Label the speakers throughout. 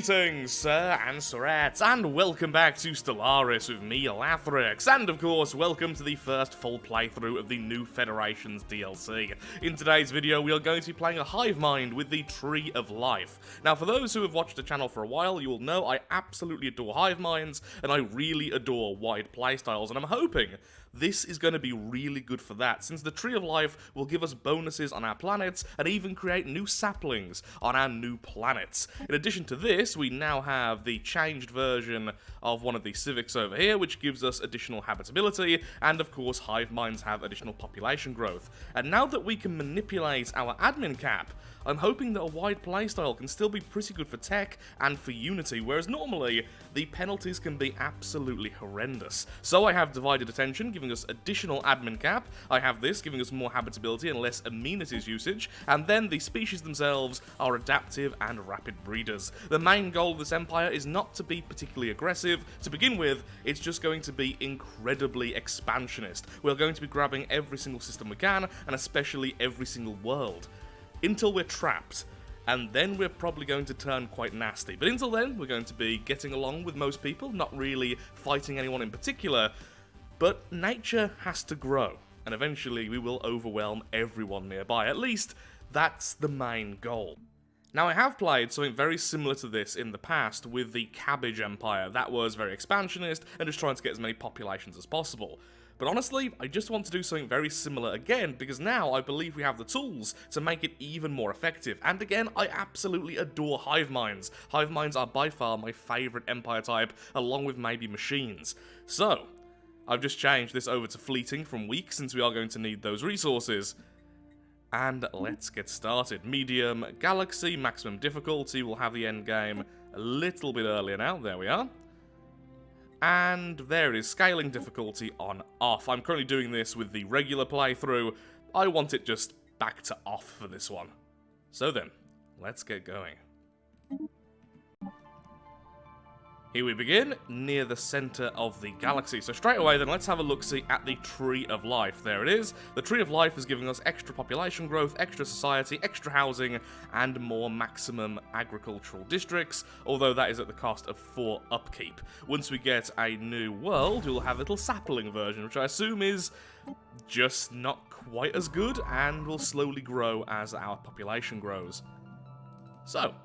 Speaker 1: Greetings, sir and sirettes, and welcome back to Stellaris with me, Lathrix, and of course, welcome to the first full playthrough of the new Federation's DLC. In today's video, we are going to be playing a hive mind with the Tree of Life. Now, for those who have watched the channel for a while, you will know I absolutely adore hive minds, and I really adore wide playstyles, and I'm hoping this is going to be really good for that, since the Tree of Life will give us bonuses on our planets, and even create new saplings on our new planets. In addition to this, we now have the changed version of one of the civics over here, which gives us additional habitability, and of course hive minds have additional population growth. And now that we can manipulate our admin cap, I'm hoping that a wide playstyle can still be pretty good for tech and for Unity, whereas normally the penalties can be absolutely horrendous. So I have divided attention, giving us additional admin cap, I have this giving us more habitability and less amenities usage, and then the species themselves are adaptive and rapid breeders. The main goal of this empire is not to be particularly aggressive. To begin with, it's just going to be incredibly expansionist. We're going to be grabbing every single system we can, and especially every single world, until we're trapped, and then we're probably going to turn quite nasty. But until then, we're going to be getting along with most people, not really fighting anyone in particular, but nature has to grow, and eventually we will overwhelm everyone nearby. At least, that's the main goal. Now, I have played something very similar to this in the past with the Cabbage Empire. That was very expansionist, and just trying to get as many populations as possible. But honestly, I just want to do something very similar again, because now I believe we have the tools to make it even more effective. And again, I absolutely adore hive minds. Hive minds are by far my favourite empire type, along with maybe machines. So, I've just changed this over to fleeting from weak, since we are going to need those resources. And let's get started. Medium, Galaxy, maximum difficulty. We'll have the end game a little bit earlier now. There we are. And there it is, scaling difficulty on off. I'm currently doing this with the regular playthrough. I want it just back to off for this one. So then, let's get going. Here we begin, near the center of the galaxy. So straight away then, let's have a look-see at the Tree of Life. There it is. The Tree of Life is giving us extra population growth, extra society, extra housing, and more maximum agricultural districts, although that is at the cost of 4 upkeep. Once we get a new world, we'll have a little sapling version, which I assume is just not quite as good, and will slowly grow as our population grows. So,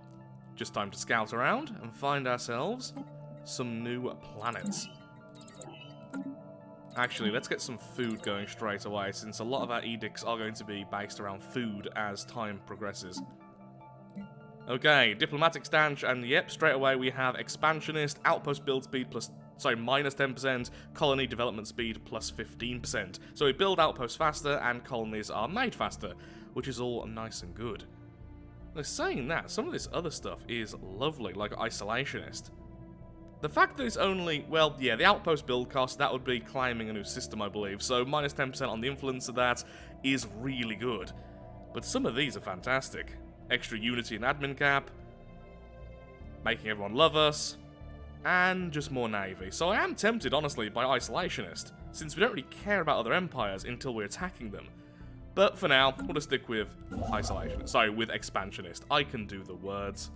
Speaker 1: just time to scout around and find ourselves some new planets. Actually, let's get some food going straight away, since a lot of our edicts are going to be based around food as time progresses. Okay, diplomatic stanch, and yep, straight away we have expansionist, outpost build speed minus 10%, colony development speed plus 15%. So we build outposts faster, and colonies are made faster, which is all nice and good. Now, saying that, some of this other stuff is lovely, like isolationist. The fact that it's only, well, yeah, the outpost build cost, that would be claiming a new system, I believe, so minus 10% on the influence of that is really good. But some of these are fantastic. Extra unity and admin cap, making everyone love us, and just more navy. So I am tempted, honestly, by isolationist, since we don't really care about other empires until we're attacking them. But for now, we'll just stick with with expansionist. I can do the words.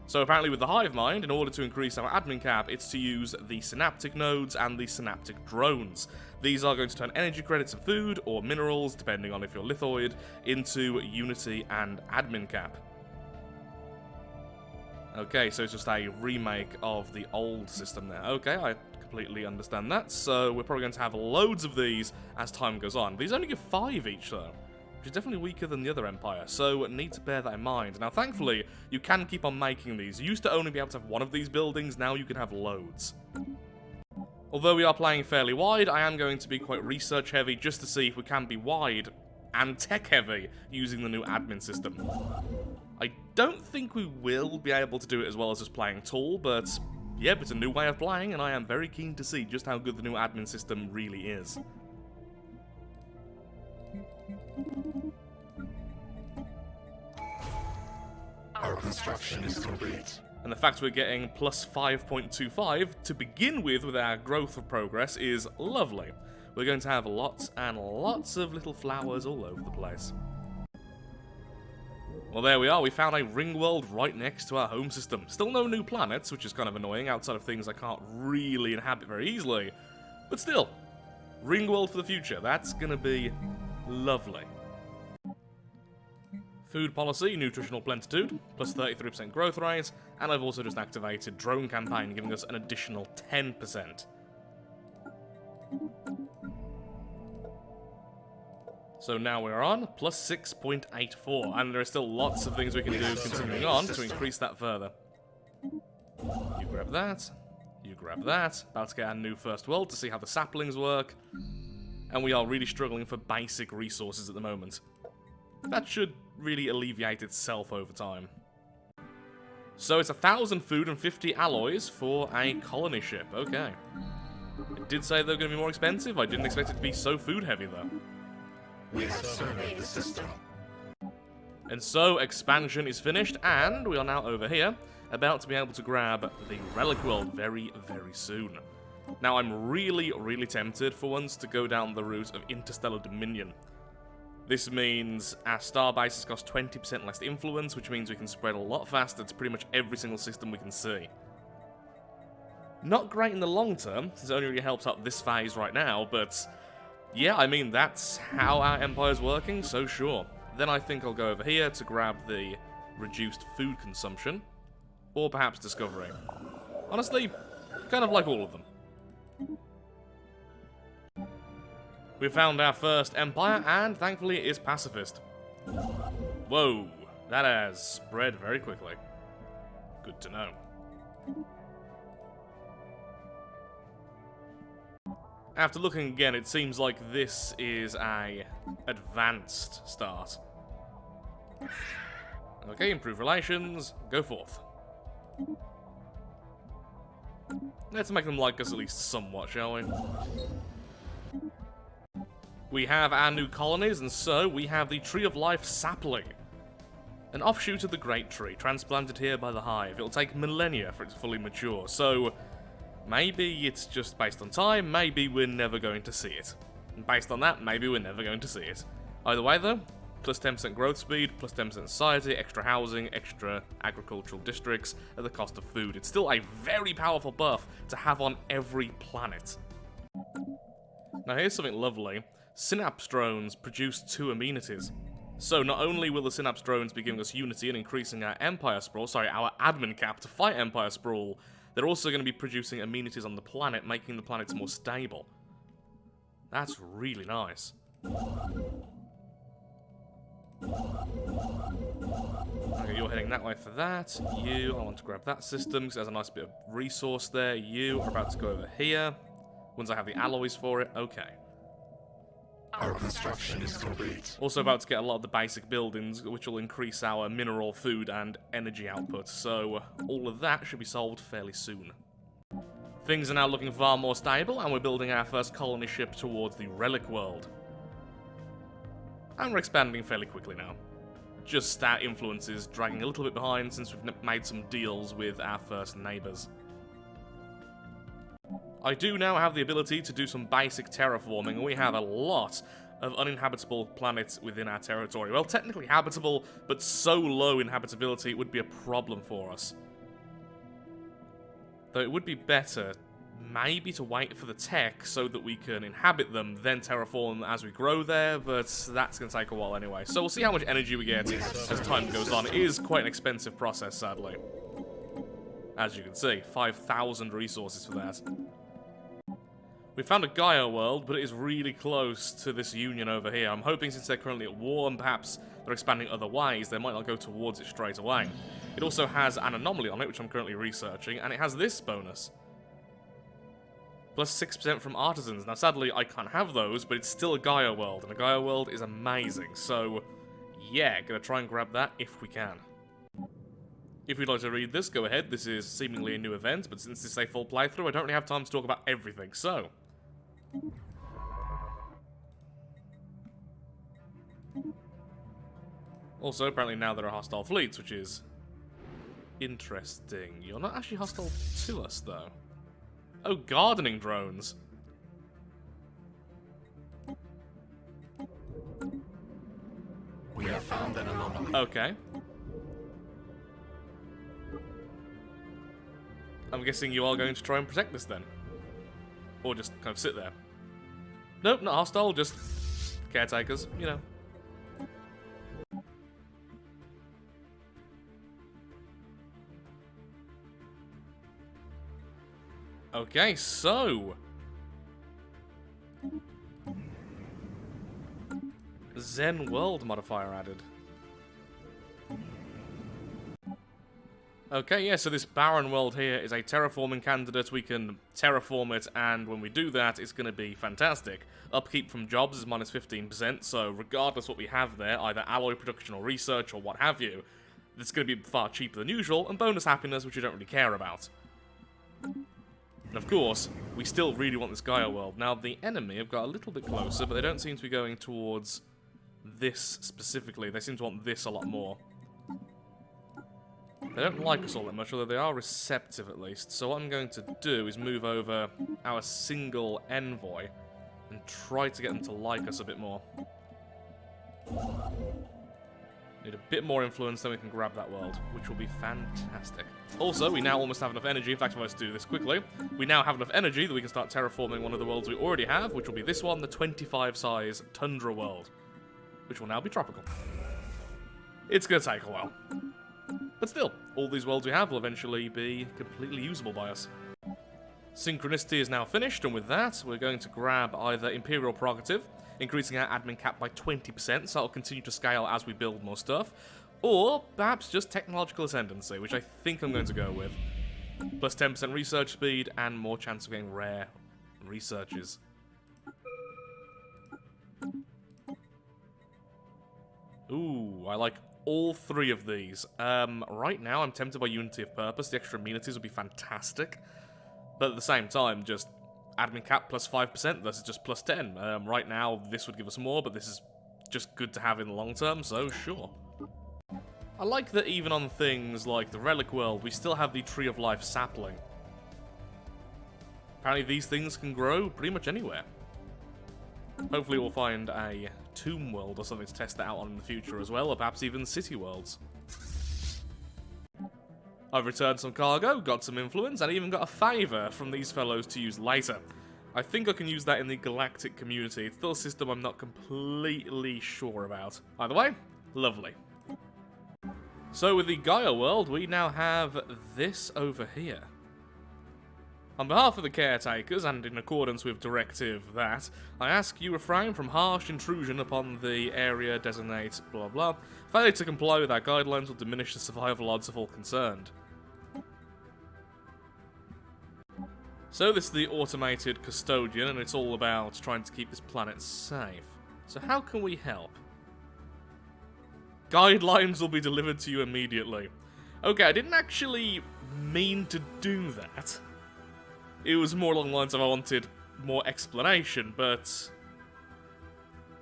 Speaker 1: So apparently with the hive mind, in order to increase our admin cap, it's to use the synaptic nodes and the synaptic drones. These are going to turn energy credits and food, or minerals, depending on if you're lithoid, into unity and admin cap. Okay, so it's just a remake of the old system there. Okay, I completely understand that, so we're probably going to have loads of these as time goes on. These only give 5 each though, which is definitely weaker than the other empire, so need to bear that in mind. Now thankfully, you can keep on making these. You used to only be able to have one of these buildings, now you can have loads. Although we are playing fairly wide, I am going to be quite research heavy just to see if we can be wide and tech heavy using the new admin system. I don't think we will be able to do it as well as just playing tall, but yep, it's a new way of playing, and I am very keen to see just how good the new admin system really is.
Speaker 2: Our construction is complete.
Speaker 1: And the fact we're getting plus 5.25 to begin with our growth of progress is lovely. We're going to have lots and lots of little flowers all over the place. Well, there we are. We found a ring world right next to our home system. Still no new planets, which is kind of annoying, outside of things I can't really inhabit very easily. But still, ring world for the future. That's going to be lovely. Food policy, nutritional plentitude, plus 33% growth rate, and I've also just activated drone campaign, giving us an additional 10%. So now we're on plus 6.84, and there are still lots of things we can do continuing on to increase that further. You grab that, you grab that, about to get our new first world to see how the saplings work, and we are really struggling for basic resources at the moment. That should really alleviate itself over time. So it's 1,000 food and 50 alloys for a colony ship, okay. It did say they were going to be more expensive, I didn't expect it to be so food heavy though.
Speaker 2: We have surveyed the system.
Speaker 1: And so expansion is finished, and we are now over here, about to be able to grab the relic world very, very soon. Now I'm really, really tempted for once to go down the route of interstellar dominion. This means our star bases cost 20% less influence, which means we can spread a lot faster to pretty much every single system we can see. Not great in the long term, since it only really helps out this phase right now, but yeah, I mean, that's how our empire's working, so sure. Then I think I'll go over here to grab the reduced food consumption, or perhaps discovery. Honestly, kind of like all of them. We found our first empire, and thankfully it is pacifist. Whoa, that has spread very quickly. Good to know. After looking again, it seems like this is a advanced start. Okay, improve relations, go forth. Let's make them like us at least somewhat, shall we? We have our new colonies, and so we have the Tree of Life sapling. An offshoot of the Great Tree, transplanted here by the Hive. It'll take millennia for it to fully mature, so maybe it's just based on time, maybe we're never going to see it. And based on that, maybe we're never going to see it. Either way though, plus 10% growth speed, plus 10% society, extra housing, extra agricultural districts at the cost of food. It's still a very powerful buff to have on every planet. Now here's something lovely. Synapse drones produce 2 amenities. So not only will the Synapse drones be giving us unity and increasing our Empire Sprawl, our admin cap to fight Empire Sprawl, they're also going to be producing amenities on the planet, making the planets more stable. That's really nice. Okay, you're heading that way for that. You, I want to grab that system because there's a nice bit of resource there. You are about to go over here. Once I have the alloys for it, okay.
Speaker 2: Our construction is complete.
Speaker 1: Also about to get a lot of the basic buildings, which will increase our mineral, food, and energy output, so all of that should be solved fairly soon. Things are now looking far more stable, and we're building our first colony ship towards the relic world. And we're expanding fairly quickly now. Just our influence is dragging a little bit behind since we've made some deals with our first neighbours. I do now have the ability to do some basic terraforming, and we have a lot of uninhabitable planets within our territory. Well, technically habitable, but so low in habitability it would be a problem for us. Though it would be better, maybe to wait for the tech so that we can inhabit them, then terraform as we grow there, but that's going to take a while anyway. So we'll see how much energy we get as time goes on. It is quite an expensive process, sadly. As you can see, 5,000 resources for that. We found a Gaia world, but it is really close to this union over here. I'm hoping since they're currently at war and perhaps they're expanding other ways, they might not go towards it straight away. It also has an anomaly on it, which I'm currently researching, and it has this bonus. Plus 6% from artisans. Now sadly I can't have those, but it's still a Gaia world, and a Gaia world is amazing, so yeah, gonna try and grab that if we can. If you'd like to read this, go ahead. This is seemingly a new event, but since this is a full playthrough, I don't really have time to talk about everything, so also, apparently now there are hostile fleets, which is interesting. You're not actually hostile to us, though. Oh, gardening drones.
Speaker 2: We have found an anomaly.
Speaker 1: Okay. I'm guessing you are going to try and protect this then. Or just kind of sit there. Nope, not hostile, just caretakers, you know. Okay, so... Zen World modifier added. Okay, yeah, so this barren world here is a terraforming candidate. We can terraform it, and when we do that, it's going to be fantastic. Upkeep from jobs is minus 15%, so regardless what we have there, either alloy production or research or what have you, it's going to be far cheaper than usual, and bonus happiness, which you don't really care about. And of course, we still really want this Gaia world. Now, the enemy have got a little bit closer, but they don't seem to be going towards this specifically. They seem to want this a lot more. They don't like us all that much, although they are receptive at least. So what I'm going to do is move over our single envoy and try to get them to like us a bit more. Need a bit more influence, then we can grab that world, which will be fantastic. Also, we now almost have enough energy. In fact, if I was to do this quickly, we now have enough energy that we can start terraforming one of the worlds we already have, which will be this one, the 25-size Tundra world, which will now be tropical. It's going to take a while. But still, all these worlds we have will eventually be completely usable by us. Synchronicity is now finished, and with that, we're going to grab either Imperial Prerogative, increasing our admin cap by 20%, so that'll continue to scale as we build more stuff, or perhaps just Technological Ascendancy, which I think I'm going to go with. Plus 10% research speed, and more chance of getting rare researches. Ooh, I like all three of these. Right now, I'm tempted by Unity of Purpose. The extra amenities would be fantastic. But at the same time, just admin cap plus 5% versus just plus 10. Right now, this would give us more, but this is just good to have in the long term, so sure. I like that even on things like the Relic World, we still have the Tree of Life sapling. Apparently these things can grow pretty much anywhere. Hopefully we'll find a Tomb World or something to test that out on in the future as well, or perhaps even City Worlds. I've returned some cargo, got some influence, and even got a favour from these fellows to use later. I think I can use that in the Galactic community. It's still a system I'm not completely sure about. Either way, lovely. So with the Gaia world, we now have this over here. On behalf of the caretakers, and in accordance with Directive that, I ask you refrain from harsh intrusion upon the area, designate blah blah. Failure to comply with our guidelines will diminish the survival odds of all concerned. So this is the automated custodian, and it's all about trying to keep this planet safe. So how can we help? Guidelines will be delivered to you immediately. Okay, I didn't actually mean to do that. It was more along the lines of I wanted more explanation, but...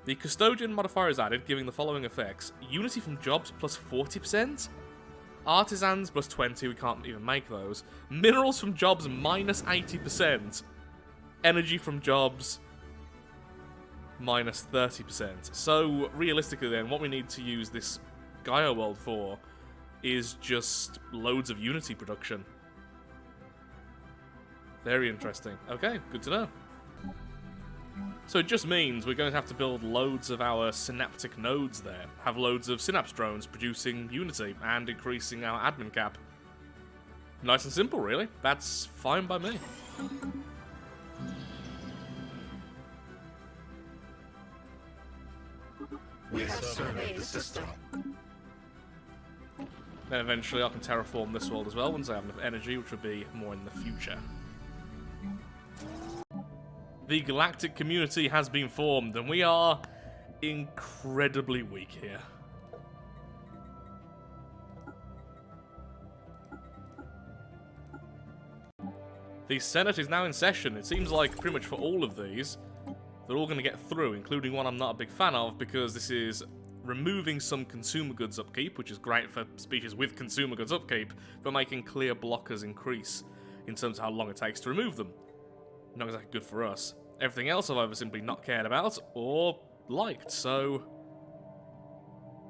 Speaker 1: The custodian modifier is added, giving the following effects. Unity from jobs plus 40%? Artisans plus 20, we can't even make those. Minerals from jobs minus 80%. Energy from jobs minus 30%. So, realistically then, what we need to use this Gaia world for is just loads of Unity production. Very interesting. Okay, good to know. So it just means we're going to have to build loads of our synaptic nodes there, have loads of synapse drones producing Unity and increasing our admin cap. Nice and simple, really. That's fine by me.
Speaker 2: We have surveyed the system.
Speaker 1: Then eventually I can terraform this world as well once I have enough energy, which will be more in the future. The Galactic community has been formed, and we are incredibly weak here. The Senate is now in session. It seems like pretty much for all of these, they're all going to get through, including one I'm not a big fan of, because this is removing some consumer goods upkeep, which is great for species with consumer goods upkeep, but making clear blockers increase in terms of how long it takes to remove them. Not exactly good for us. Everything else I've either simply not cared about or liked, so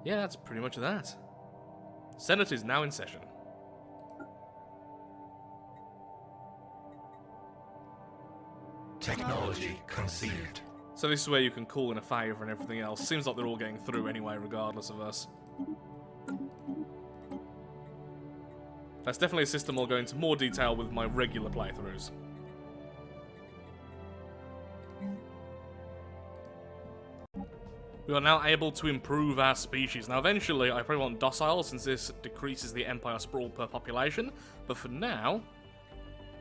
Speaker 1: yeah, that's pretty much that. Senate is now in session.
Speaker 2: Technology conceived.
Speaker 1: So this is where you can call in a favour and everything else. Seems like they're all getting through anyway, regardless of us. That's definitely a system I'll go into more detail with my regular playthroughs. We are now able to improve our species. Now eventually, I probably want docile since this decreases the Empire sprawl per population. But for now,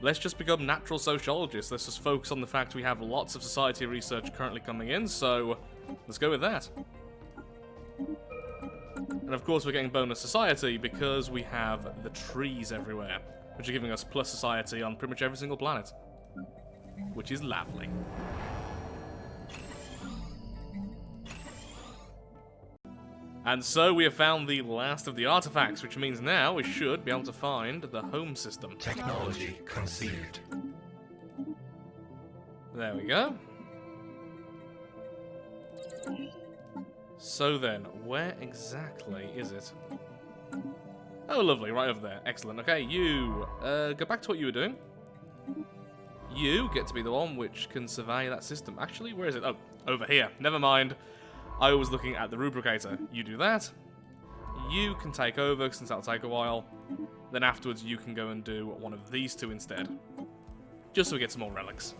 Speaker 1: let's just become natural sociologists. Let's just focus on the fact we have lots of society research currently coming in, so let's go with that. And of course we're getting bonus society because we have the trees everywhere, which are giving us plus society on pretty much every single planet, which is lovely. And so we have found the last of the artifacts, which means now we should be able to find the home system.
Speaker 2: Technology conceived.
Speaker 1: There we go. So then, where exactly is it? Oh, lovely, right over there. Excellent. Okay, you, go back to what you were doing. You get to be the one which can survey that system. Actually, where is it? Oh, over here. Never mind. I was looking at the rubricator. You do that. You can take over, since that'll take a while. Then afterwards, you can go and do one of these two instead. Just so we get some more relics.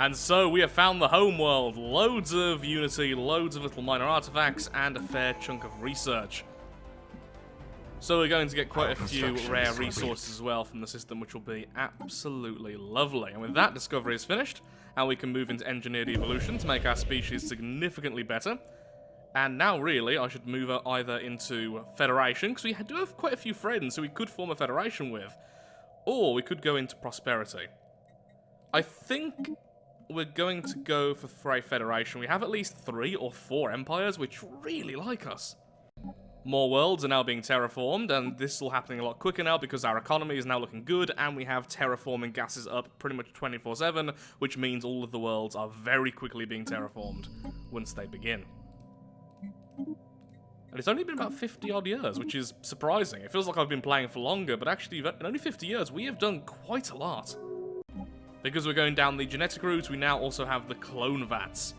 Speaker 1: And so we have found the home world. Loads of Unity, loads of little minor artifacts, and a fair chunk of research. So we're going to get quite a few rare resources as well from the system, which will be absolutely lovely. And with that, discovery is finished, and we can move into engineered evolution to make our species significantly better. And now, really, I should move either into Federation, because we do have quite a few friends who we could form a Federation with, or we could go into Prosperity. I think we're going to go for a Federation. We have at least 3 or 4 empires which really like us. More worlds are now being terraformed, and this is all happening a lot quicker now because our economy is now looking good, and we have terraforming gases up pretty much 24/7, which means all of the worlds are very quickly being terraformed once they begin. And it's only been about 50-odd years, which is surprising. It feels like I've been playing for longer, but actually, in only 50 years, we have done quite a lot. Because we're going down the genetic route, we now also have the clone vats.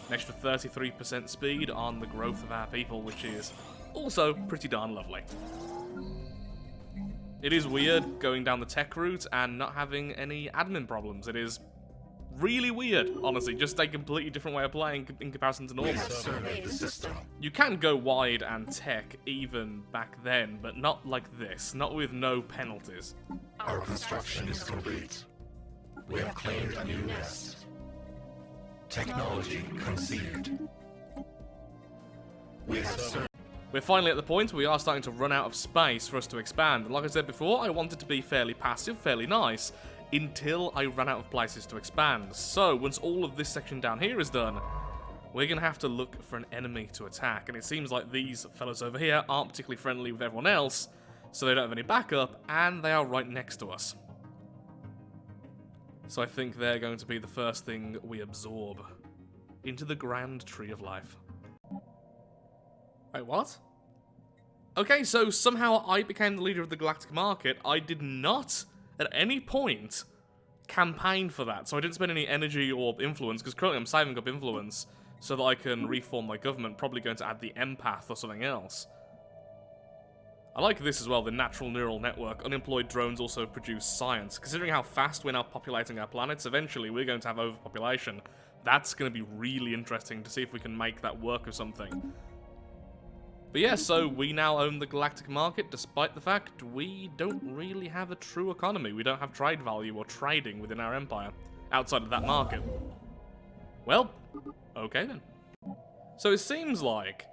Speaker 1: An extra 33% speed on the growth of our people, which is also pretty darn lovely. It is weird going down the tech route and not having any admin problems. It is really weird, honestly, just a completely different way of playing in comparison to normal. You can go wide and tech even back then, but not like this, not with no penalties.
Speaker 2: Our construction is complete. We have claimed a new nest. Technology conceived.
Speaker 1: We're finally at the point where we are starting to run out of space for us to expand. And like I said before, I wanted to be fairly passive, fairly nice, until I ran out of places to expand. So, once all of this section down here is done, we're going to have to look for an enemy to attack. And it seems like these fellows over here aren't particularly friendly with everyone else, so they don't have any backup, and they are right next to us. So I think they're going to be the first thing we absorb into the grand tree of life. Wait, what? Okay, so somehow I became the leader of the Galactic market. I did not, at any point, campaign for that. So I didn't spend any energy or influence, because currently I'm saving up influence so that I can reform my government, probably going to add the empath or something else. I like this as well, the natural neural network. Unemployed drones also produce science. Considering how fast we're now populating our planets, eventually we're going to have overpopulation. That's going to be really interesting to see if we can make that work or something. But yeah, so we now own the Galactic market, despite the fact we don't really have a true economy. We don't have trade value or trading within our empire, outside of that market. Well, okay then. So it seems like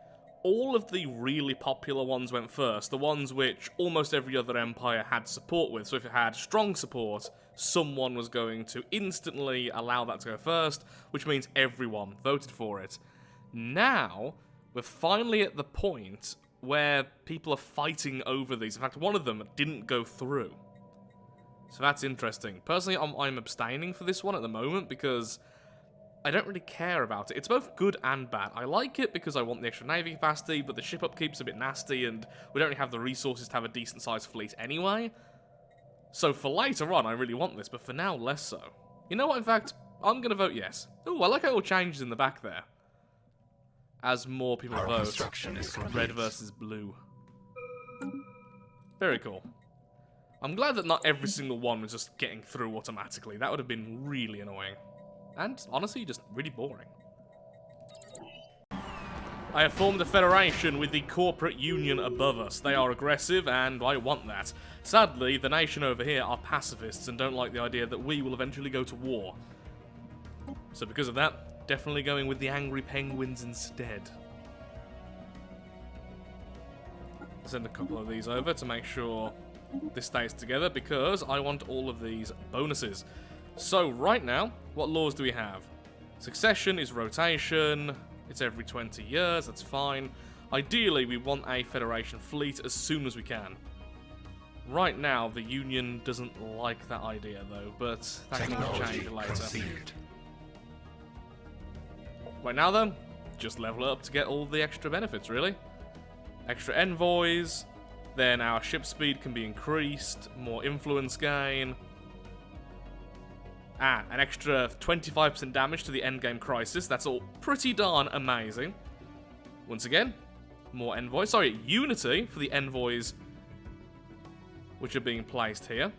Speaker 1: all of the really popular ones went first, the ones which almost every other empire had support with. So if it had strong support, someone was going to instantly allow that to go first, which means everyone voted for it. Now, we're finally at the point where people are fighting over these. In fact, one of them didn't go through. So that's interesting. Personally, I'm abstaining for this one at the moment because I don't really care about it. It's both good and bad. I like it because I want the extra navy capacity, but the ship upkeep's a bit nasty, and we don't really have the resources to have a decent-sized fleet anyway. So for later on, I really want this, but for now, less so. You know what, in fact, I'm going to vote yes. Ooh, I like how it all changes in the back there. As more people
Speaker 2: Our
Speaker 1: vote,
Speaker 2: construction is complete.
Speaker 1: red versus blue. Very cool. I'm glad that not every single one was just getting through automatically. That would have been really annoying. And, honestly, just really boring. I have formed a federation with the corporate union above us. They are aggressive, and I want that. Sadly, the nation over here are pacifists and don't like the idea that we will eventually go to war. So because of that, definitely going with the angry penguins instead. Send a couple of these over to make sure this stays together, because I want all of these bonuses. So right now, what laws do we have? Succession is rotation. It's every 20 years, that's fine. Ideally, we want a Federation fleet as soon as we can. Right now, the Union doesn't like that idea, though, but that can all change later.
Speaker 2: Conceived.
Speaker 1: Right now, though, just level it up to get all the extra benefits, really. Extra envoys, then our ship speed can be increased, more influence gain. An extra 25% damage to the endgame crisis. That's all pretty darn amazing. Once again, more envoys. Sorry, unity for the envoys which are being placed here.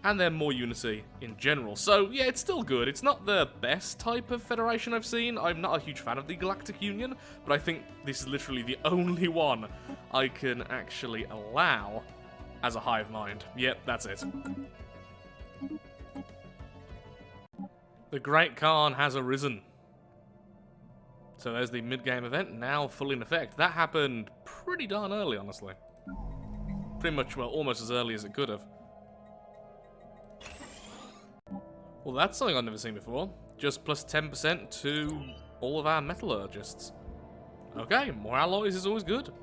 Speaker 1: And then more unity in general. So, yeah, it's still good. It's not the best type of federation I've seen. I'm not a huge fan of the Galactic Union, but I think this is literally the only one I can actually allow as a hive mind. Yep, that's it. The Great Khan has arisen. So there's the mid-game event, now fully in effect. That happened pretty darn early, honestly. Pretty much, well, almost as early as it could have. Well, that's something I've never seen before. Just plus 10% to all of our metallurgists. Okay, more alloys is always good.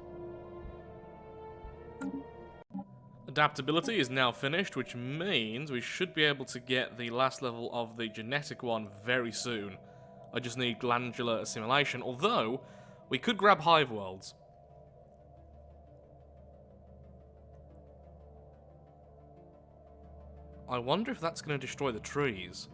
Speaker 1: Adaptability is now finished, which means we should be able to get the last level of the genetic one very soon. I just need glandular assimilation, although we could grab hive worlds. I wonder if that's going to destroy the trees.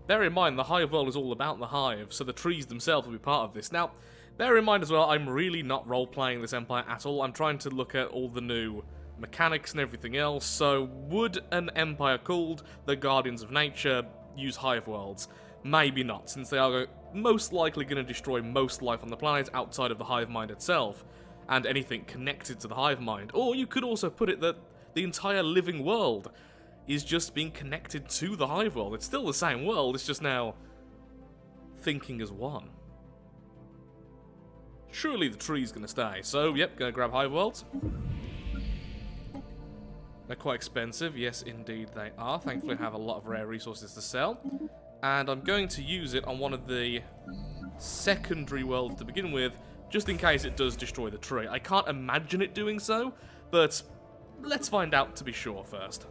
Speaker 1: Bear in mind, the hive world is all about the hive, so the trees themselves will be part of this. Now, bear in mind as well, I'm really not role-playing this empire at all. I'm trying to look at all the new mechanics and everything else, so would an empire called the Guardians of Nature use hive worlds? Maybe not, since they are most likely going to destroy most life on the planet outside of the hive mind itself, and anything connected to the hive mind. Or you could also put it that the entire living world is just being connected to the hive world. It's still the same world, it's just now thinking as one. Surely the tree's going to stay, so yep, going to grab hive worlds. They're quite expensive, yes indeed they are. Thankfully I have a lot of rare resources to sell. And I'm going to use it on one of the secondary worlds to begin with, just in case it does destroy the tree. I can't imagine it doing so, but let's find out to be sure first.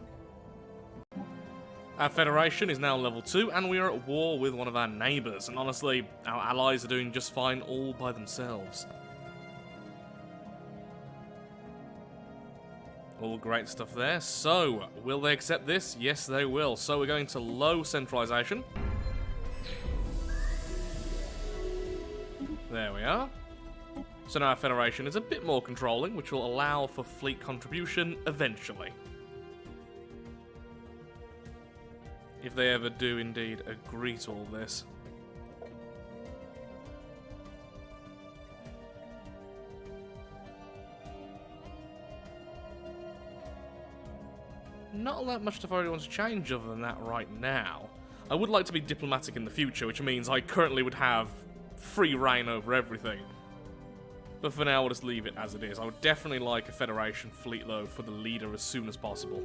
Speaker 1: Our Federation is now level 2, and we are at war with one of our neighbours, and honestly, our allies are doing just fine all by themselves. All great stuff there. So, will they accept this? Yes, they will. So we're going to low centralization. There we are. So now our Federation is a bit more controlling, which will allow for fleet contribution eventually. If they ever do indeed agree to all this. Not that much stuff I really want to change other than that right now. I would like to be diplomatic in the future, which means I currently would have free reign over everything. But for now, I'll just leave it as it is. I would definitely like a Federation fleet, though, for the leader as soon as possible.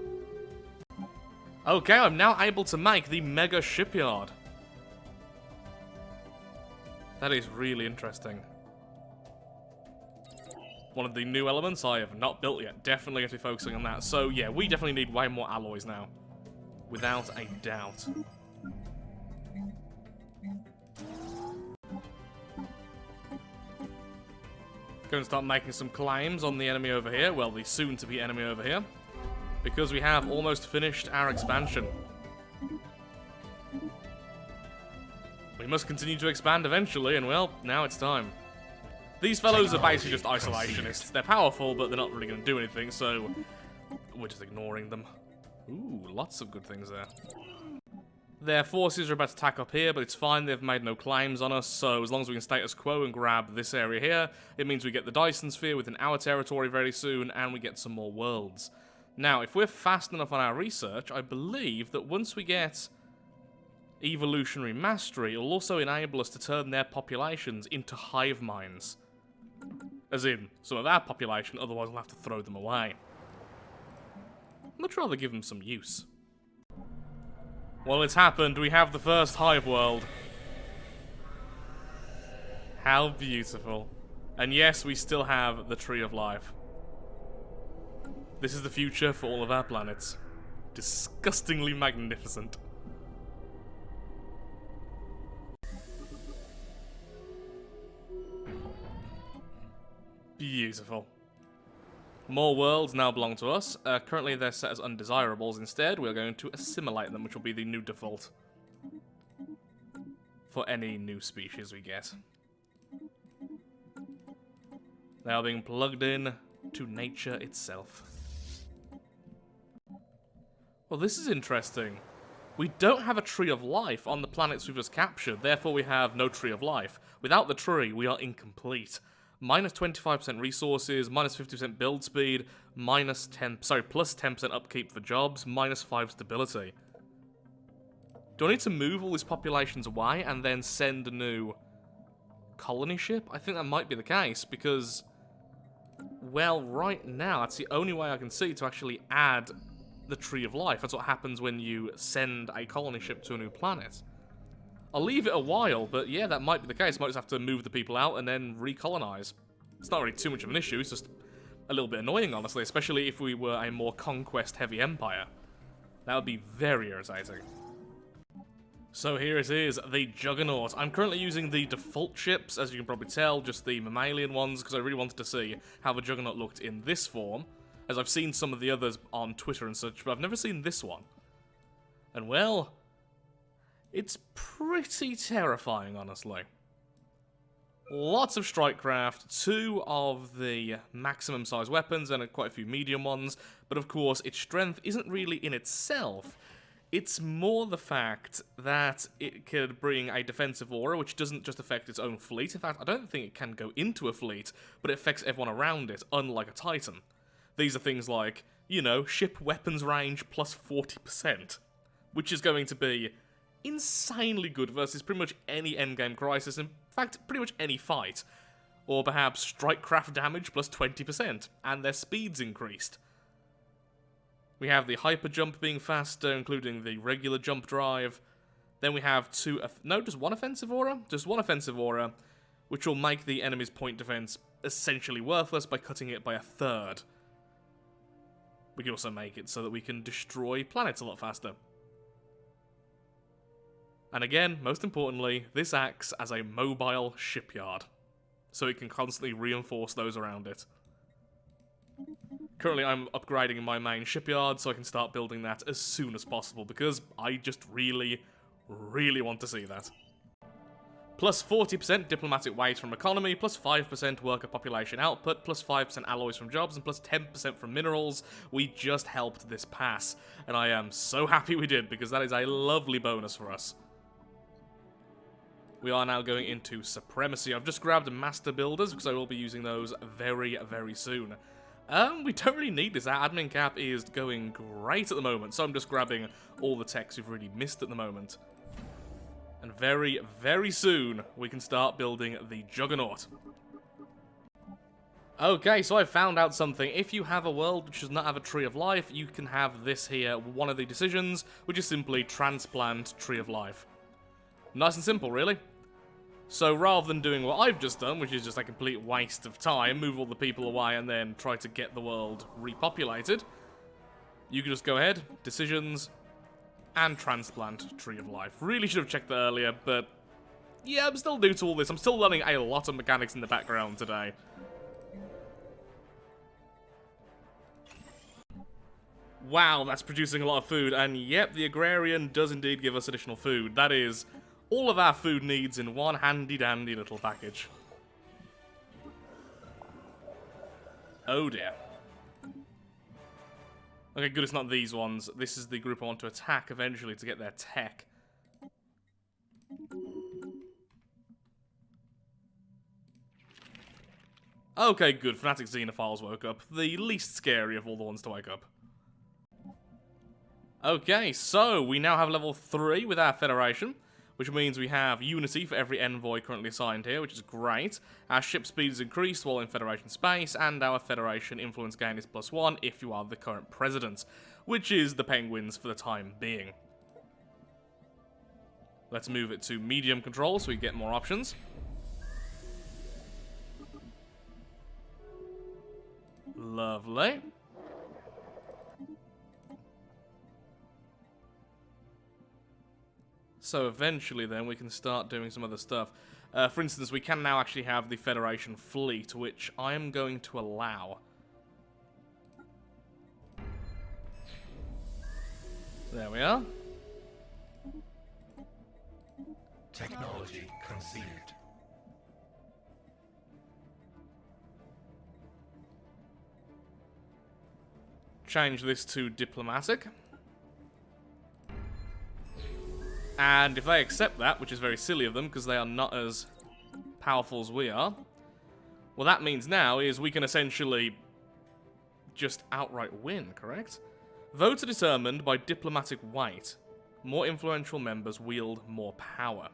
Speaker 1: Okay, I'm now able to make the mega shipyard. That is really interesting. One of the new elements I have not built yet. Definitely going to be focusing on that. So yeah, we definitely need way more alloys now. Without a doubt. Going to start making some claims on the enemy over here. Well, the soon-to-be enemy over here. because we have almost finished our expansion. We must continue to expand eventually, and well, now it's time. These fellows are basically just isolationists. They're powerful, but they're not really going to do anything, so we're just ignoring them. Ooh, lots of good things there. Their forces are about to attack up here, but it's fine, they've made no claims on us, so as long as we can status quo and grab this area here, it means we get the Dyson sphere within our territory very soon, and we get some more worlds. Now, if we're fast enough on our research, I believe that once we get evolutionary mastery, it'll also enable us to turn their populations into hive minds. As in, some of our population, otherwise we'll have to throw them away. I'd much rather give them some use. Well, it's happened. We have the first hive world. How beautiful. And yes, we still have the Tree of Life. This is the future for all of our planets. Disgustingly magnificent. Beautiful. More worlds now belong to us. Currently they're set as undesirables. Instead, we're going to assimilate them, which will be the new default for any new species we get. They are being plugged in to nature itself. Well, this is interesting. We don't have a Tree of Life on the planets we've just captured, therefore we have no Tree of Life. Without the tree, we are incomplete. Minus 25% resources, minus 50% build speed, plus 10% upkeep for jobs, minus 5 stability. Do I need to move all these populations away and then send a new colony ship? I think that might be the case, because, well, right now, that's the only way I can see to actually add the Tree of Life. That's what happens when you send a colony ship to a new planet. I'll leave it a while, but yeah, that might be the case. Might just have to move the people out and then recolonize. It's not really too much of an issue, it's just a little bit annoying, honestly, especially if we were a more conquest-heavy empire. That would be very irritating. So here it is, the Juggernaut. I'm currently using the default ships, as you can probably tell, just the mammalian ones, because I really wanted to see how the Juggernaut looked in this form, as I've seen some of the others on Twitter and such, but I've never seen this one. And well, it's pretty terrifying, honestly. Lots of strikecraft, 2 of the maximum size weapons, and quite a few medium ones, but of course its strength isn't really in itself. It's more the fact that it could bring a defensive aura, which doesn't just affect its own fleet. In fact, I don't think it can go into a fleet, but it affects everyone around it, unlike a Titan. These are things like, you know, ship weapons range plus 40%, which is going to be insanely good versus pretty much any endgame crisis, in fact, pretty much any fight. Or perhaps strikecraft damage plus 20%, and their speeds increased. We have the hyper jump being faster, including the regular jump drive. Then we have just one offensive aura? Just one offensive aura, which will make the enemy's point defense essentially worthless by cutting it by 1/3. We can also make it so that we can destroy planets a lot faster. And again, most importantly, this acts as a mobile shipyard, so it can constantly reinforce those around it. Currently, I'm upgrading my main shipyard, so I can start building that as soon as possible, because I just really, really want to see that. Plus 40% diplomatic weight from economy, plus 5% worker population output, plus 5% alloys from jobs, and plus 10% from minerals. We just helped this pass, and I am so happy we did, because that is a lovely bonus for us. We are now going into Supremacy. I've just grabbed Master Builders, because I will be using those very, very soon. We don't really need this. Our admin cap is going great at the moment, so I'm just grabbing all the techs we've really missed at the moment. And very, very soon, we can start building the Juggernaut. Okay, so I found out something. If you have a world which does not have a Tree of Life, you can have this here, one of the decisions, which is simply transplant Tree of Life. Nice and simple, really. So rather than doing what I've just done, which is just a complete waste of time, move all the people away and then try to get the world repopulated, you can just go ahead, decisions, and transplant Tree of Life. Really should have checked that earlier, but yeah, I'm still new to all this. I'm still learning a lot of mechanics in the background today. Wow, that's producing a lot of food, and yep, the agrarian does indeed give us additional food. That is all of our food needs in one handy-dandy little package. Oh dear. Okay, good, it's not these ones. This is the group I want to attack eventually to get their tech. Okay, good. Fanatic Xenophiles woke up. The least scary of all the ones to wake up. Okay, so we now have level 3 with our Federation, which means we have Unity for every envoy currently assigned here, which is great. Our ship speed is increased while in Federation space, and our Federation influence gain is +1 if you are the current president, which is the Penguins for the time being. Let's move it to medium control so we get more options. Lovely. So eventually then we can start doing some other stuff. For instance, we can now actually have the Federation fleet, which I am going to allow. There we are.
Speaker 2: Technology conceived.
Speaker 1: Change this to diplomatic. And if they accept that, which is very silly of them because they are not as powerful as we are, well, that means now is we can essentially just outright win, correct? Votes are determined by diplomatic weight. More influential members wield more power.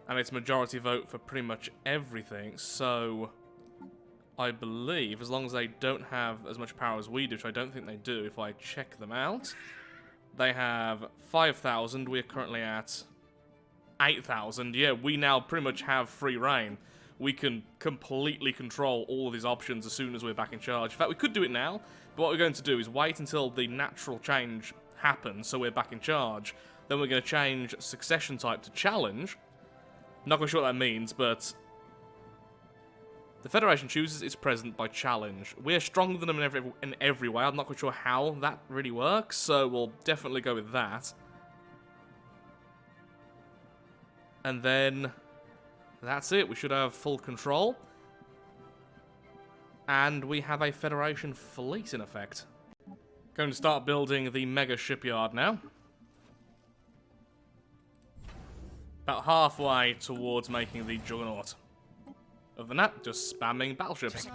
Speaker 1: And it's majority vote for pretty much everything, so I believe, as long as they don't have as much power as we do, which I don't think they do, if I check them out, they have 5,000, we're currently at 8,000. Yeah, we now pretty much have free reign. We can completely control all of these options as soon as we're back in charge. In fact, we could do it now, but what we're going to do is wait until the natural change happens, so we're back in charge. Then we're going to change succession type to challenge. Not quite sure what that means, but the Federation chooses its president by challenge. We're stronger than them in every way. I'm not quite sure how that really works, so we'll definitely go with that. And then that's it. We should have full control. And we have a Federation fleet in effect. Going to start building the mega shipyard now. About halfway towards making the Juggernaut. Other than that, just spamming battleships.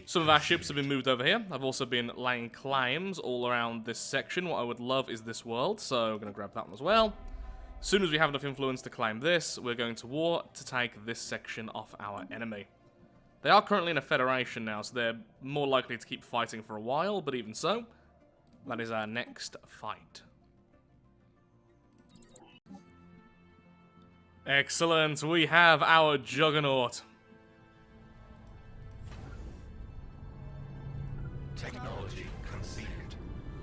Speaker 1: Some of our ships have been moved over here. I've also been laying claims all around this section. What I would love is this world, so we're going to grab that one as well. As soon as we have enough influence to claim this, we're going to war to take this section off our enemy. They are currently in a federation now, so they're more likely to keep fighting for a while, but even so, that is our next fight. Excellent, we have our Juggernaut.
Speaker 2: Technology conceived.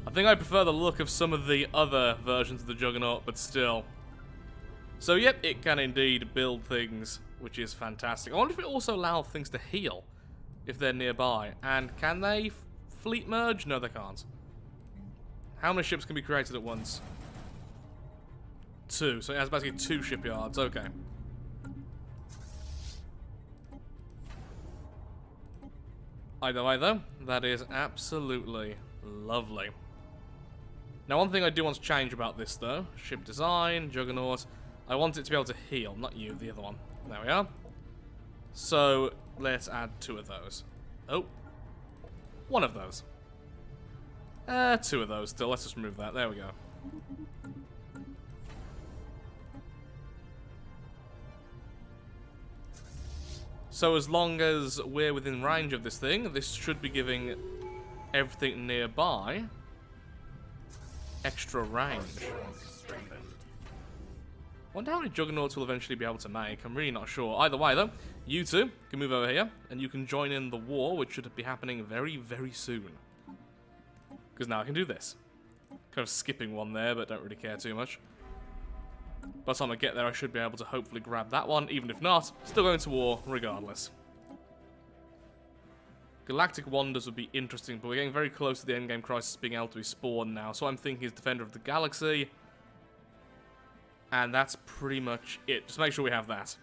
Speaker 1: I think I prefer the look of some of the other versions of the Juggernaut, but still. So yep, it can indeed build things, which is fantastic. I wonder if it also allows things to heal if they're nearby. And can they fleet merge? No, they can't. How many ships can be created at once? 2, so it has basically 2 shipyards, okay. Either way though, that is absolutely lovely. Now one thing I do want to change about this though, ship design, Juggernaut, I want it to be able to heal, not you, the other one. There we are. So, let's add 2 of those. Oh. 1 of those. 2 of those still, let's just remove that, there we go. So as long as we're within range of this thing, this should be giving everything nearby extra range. Wonder how many Juggernauts we'll eventually be able to make. I'm really not sure. Either way though, you two can move over here and you can join in the war, which should be happening very, very soon. Because now I can do this. Kind of skipping one there, but don't really care too much. By the time I get there, I should be able to hopefully grab that one. Even if not, still going to war regardless. Galactic Wonders would be interesting, but we're getting very close to the endgame crisis being able to be spawned now. So I'm thinking is Defender of the Galaxy. And that's pretty much it. Just make sure we have that.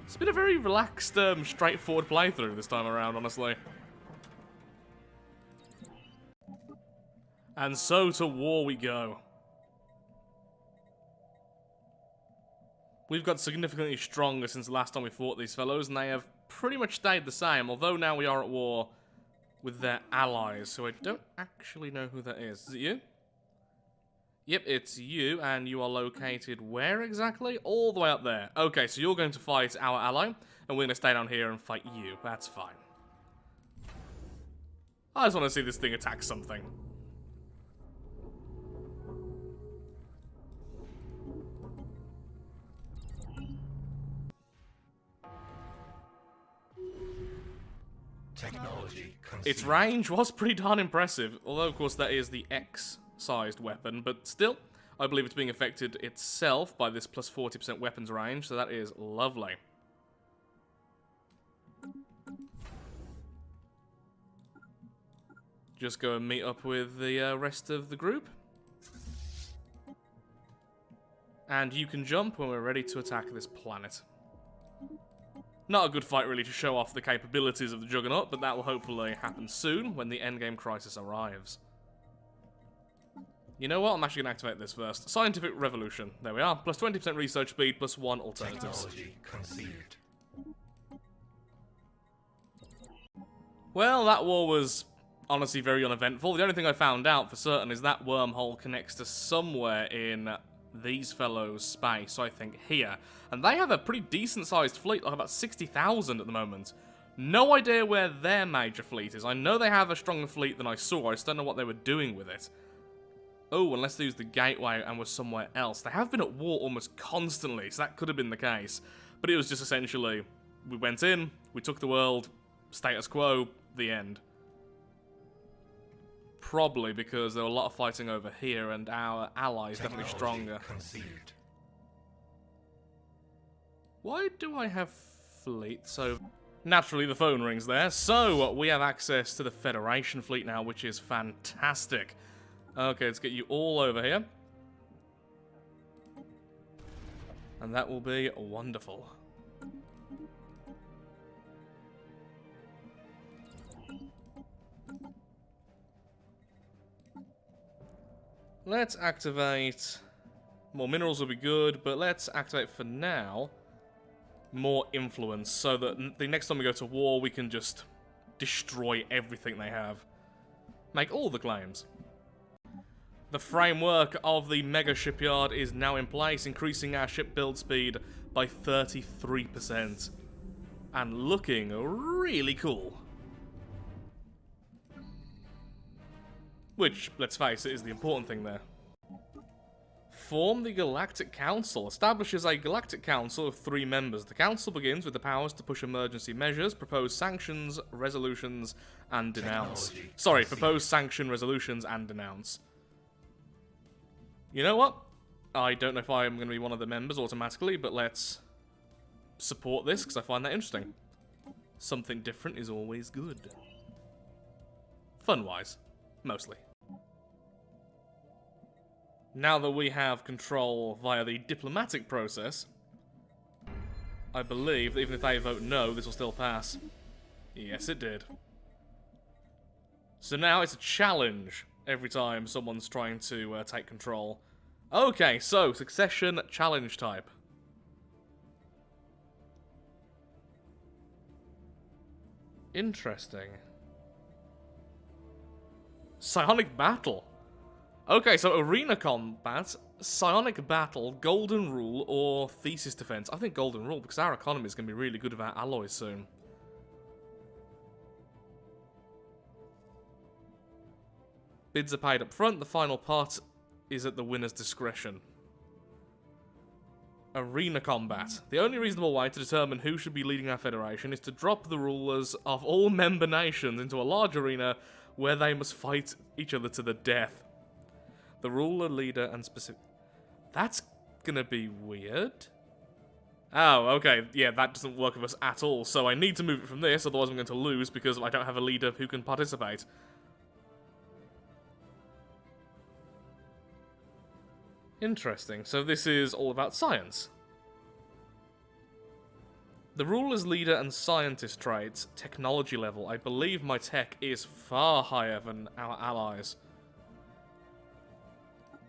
Speaker 1: It's been a very relaxed, straightforward playthrough this time around, honestly. And so to war we go. We've got significantly stronger since the last time we fought these fellows, and they have pretty much stayed the same, although now we are at war with their allies, so I don't actually know who that is. Is it you? Yep, it's you, and you are located where exactly? All the way up there. Okay, so you're going to fight our ally, and we're going to stay down here and fight you. That's fine. I just want to see this thing attack something.
Speaker 2: Technology conceived.
Speaker 1: Its range was pretty darn impressive, although of course that is the X-sized weapon, but still, I believe it's being affected itself by this plus 40% weapons range, so that is lovely. Just go and meet up with the rest of the group. And you can jump when we're ready to attack this planet. Not a good fight, really, to show off the capabilities of the Juggernaut, but that will hopefully happen soon when the endgame crisis arrives. You know what? I'm actually going to activate this first. Scientific Revolution. There we are. Plus 20% research speed, plus 1 alternatives.
Speaker 2: Technology conceived.
Speaker 1: Well, that war was honestly very uneventful. The only thing I found out for certain is that wormhole connects to somewhere in these fellows' space, I think here. And they have a pretty decent-sized fleet, like about 60,000 at the moment. No idea where their major fleet is. I know they have a stronger fleet than I saw. I just don't know what they were doing with it. Oh, unless they used the gateway and were somewhere else. They have been at war almost constantly, so that could have been the case. But it was just essentially, we went in, we took the world, status quo, the end. Probably because there were a lot of fighting over here, and our allies definitely stronger.
Speaker 2: Conceived.
Speaker 1: Why do I have fleet? So, naturally the phone rings there. So, we have access to the Federation fleet now, which is fantastic. Okay, let's get you all over here. And that will be wonderful. Let's activate... More minerals will be good, but let's activate for now more influence, so that the next time we go to war, we can just destroy everything they have. Make all the claims. The framework of the mega shipyard is now in place, increasing our ship build speed by 33%. And looking really cool. Which, let's face it, is the important thing there. Form the Galactic Council. Establishes a Galactic Council of 3 members. The Council begins with the powers to push emergency measures, propose sanctions, resolutions, and denounce. Sorry, propose sanction, resolutions, and denounce. You know what? I don't know if I'm going to be one of the members automatically, but let's support this, because I find that interesting. Something different is always good. Fun-wise. Mostly. Now that we have control via the diplomatic process, I believe that even if they vote no, this will still pass. Yes, it did. So now it's a challenge every time someone's trying to take control. Okay, so succession challenge type. Interesting. Psionic Battle. Okay, so Arena Combat, Psionic Battle, Golden Rule, or Thesis Defense. I think Golden Rule, because our economy is going to be really good with our alloys soon. Bids are paid up front, the final part is at the winner's discretion. Arena Combat. The only reasonable way to determine who should be leading our federation is to drop the rulers of all member nations into a large arena where they must fight each other to the death. The ruler, leader, and specific... That's gonna be weird. Oh, okay. Yeah, that doesn't work with us at all. So I need to move it from this, otherwise I'm going to lose because I don't have a leader who can participate. Interesting. So this is all about science. The ruler's leader and scientist traits, technology level. I believe my tech is far higher than our allies.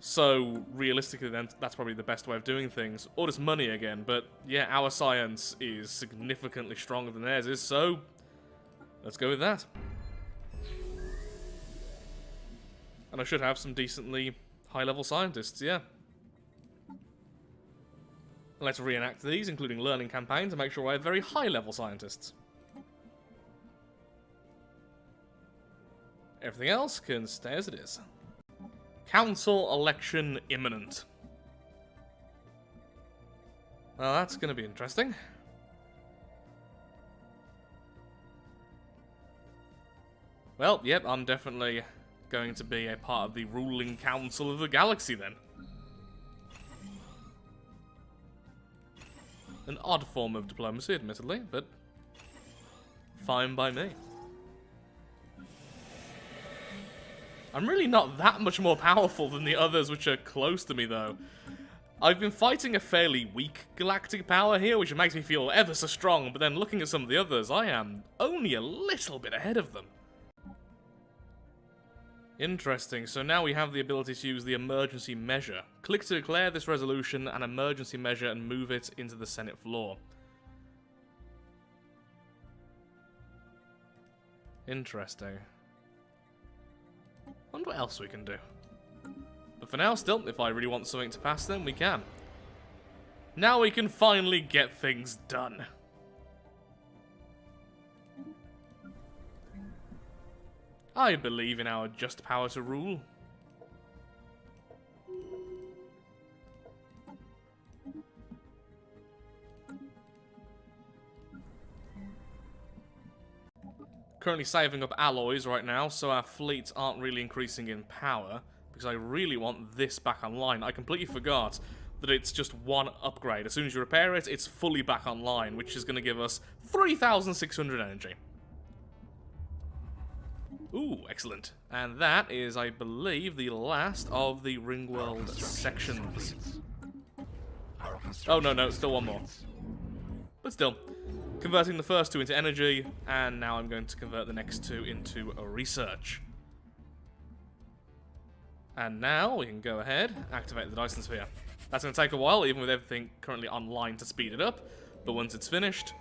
Speaker 1: So, realistically then, that's probably the best way of doing things. Or just money again, but yeah, our science is significantly stronger than theirs is, so let's go with that. And I should have some decently high-level scientists, yeah. Let's reenact these, including learning campaigns, to make sure I have very high-level scientists. Everything else can stay as it is. Council election imminent. Well, that's going to be interesting. Well, yep, I'm definitely going to be a part of the ruling council of the galaxy then. An odd form of diplomacy, admittedly, but fine by me. I'm really not that much more powerful than the others which are close to me, though. I've been fighting a fairly weak galactic power here, which makes me feel ever so strong, but then looking at some of the others, I am only a little bit ahead of them. Interesting, so now we have the ability to use the emergency measure. Click to declare this resolution an emergency measure and move it into the Senate floor. Interesting. Wonder what else we can do. But for now, still, if I really want something to pass, then we can. Now we can finally get things done. I believe in our just power to rule. Currently saving up alloys right now, so our fleets aren't really increasing in power, because I really want this back online. I completely forgot that it's just one upgrade. As soon as you repair it, it's fully back online, which is going to give us 3,600 energy. Ooh, excellent. And that is, I believe, the last of the Ringworld sections. Oh, no, still one more. But still, converting the first two into energy, and now I'm going to convert the next two into a research. And now we can go ahead, activate the Dyson sphere. That's going to take a while, even with everything currently online to speed it up, but once it's finished,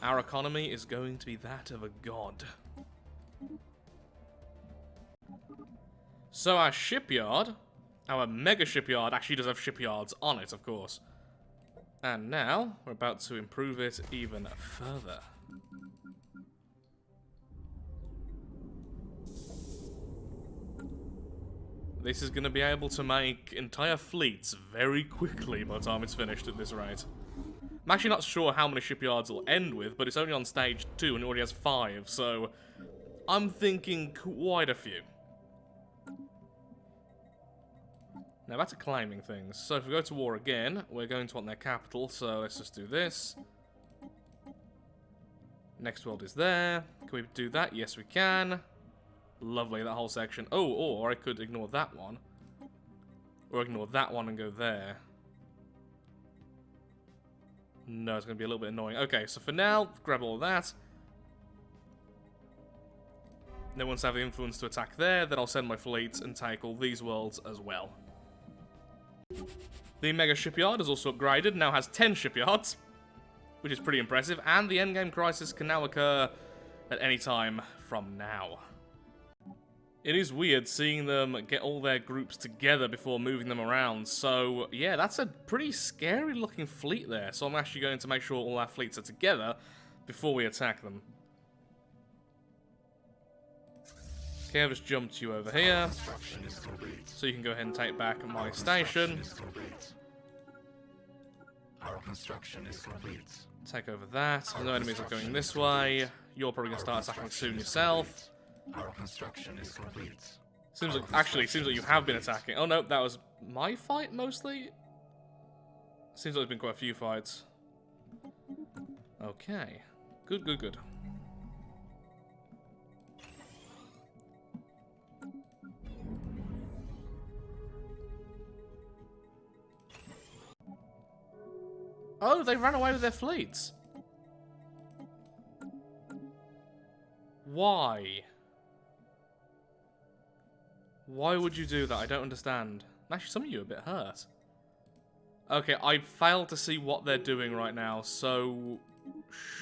Speaker 1: our economy is going to be that of a god. So our shipyard, our mega shipyard, actually does have shipyards on it, of course. And now, we're about to improve it even further. This is going to be able to make entire fleets very quickly by the time it's finished at this rate. I'm actually not sure how many shipyards it'll end with, but it's only on stage 2 and it already has 5, so I'm thinking quite a few. Now back to claiming things. So if we go to war again, we're going to want their capital, so let's just do this. Next world is there. Can we do that? Yes, we can. Lovely, that whole section. Oh, or I could ignore that one. Or ignore that one and go there. No, it's going to be a little bit annoying. Okay, so for now, grab all of that. Then once I have the influence to attack there, then I'll send my fleets and take all these worlds as well. The Mega Shipyard is also upgraded, now has 10 shipyards, which is pretty impressive, and the endgame crisis can now occur at any time from now. It is weird seeing them get all their groups together before moving them around, so yeah, that's a pretty scary looking fleet there, so I'm actually going to make sure all our fleets are together before we attack them. Okay, I've just jumped you over here, so you can go ahead and take back my station.
Speaker 2: Our construction is complete.
Speaker 1: Take over that. No enemies are going this way. You're probably going to start attacking soon yourself.
Speaker 2: Our construction is complete.
Speaker 1: Seems like you have been attacking. Oh no, that was my fight mostly? Seems like there's been quite a few fights. Okay. Good, good, good. Oh, they ran away with their fleets. Why? Why would you do that? I don't understand. Actually, some of you are a bit hurt. Okay, I failed to see what they're doing right now, so...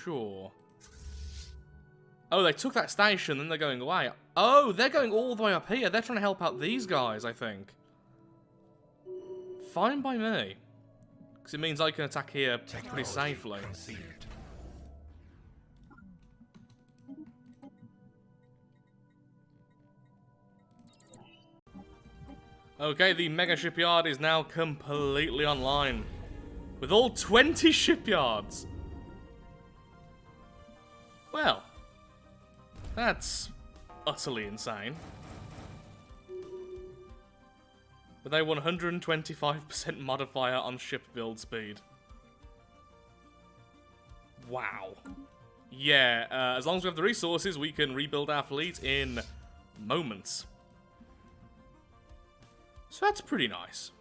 Speaker 1: Sure. Oh, they took that station, then they're going away. Oh, they're going all the way up here. They're trying to help out these guys, I think. Fine by me. Because it means I can attack here pretty safely.
Speaker 2: Conceived.
Speaker 1: Okay, the mega shipyard is now completely online. With all 20 shipyards. Well, that's utterly insane. With a 125% modifier on ship build speed. Wow. Yeah, as long as we have the resources, we can rebuild our fleet in moments. So that's pretty nice.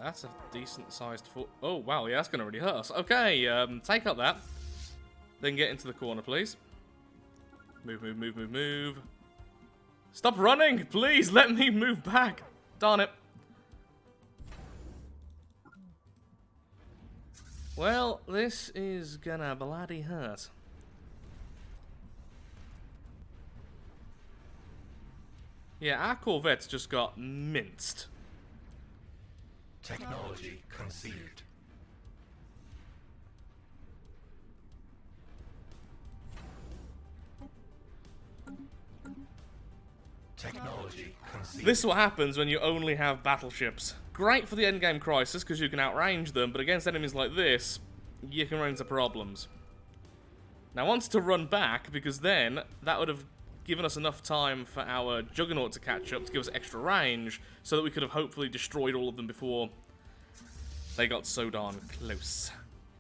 Speaker 1: That's a decent sized foot. Oh, wow, yeah, that's going to really hurt us. Okay, take up that. Then get into the corner, please. Move, move, move, move, move. Stop running! Please, let me move back. Darn it. Well, this is gonna bloody hurt. Yeah, our corvettes just got minced.
Speaker 2: Technology conceived. Technology conceived.
Speaker 1: This is what happens when you only have battleships. Great for the endgame crisis because you can outrange them, but against enemies like this, you can run into problems. Now I wanted to run back because then that would have given us enough time for our Juggernaut to catch up to give us extra range so that we could have hopefully destroyed all of them before they got so darn close.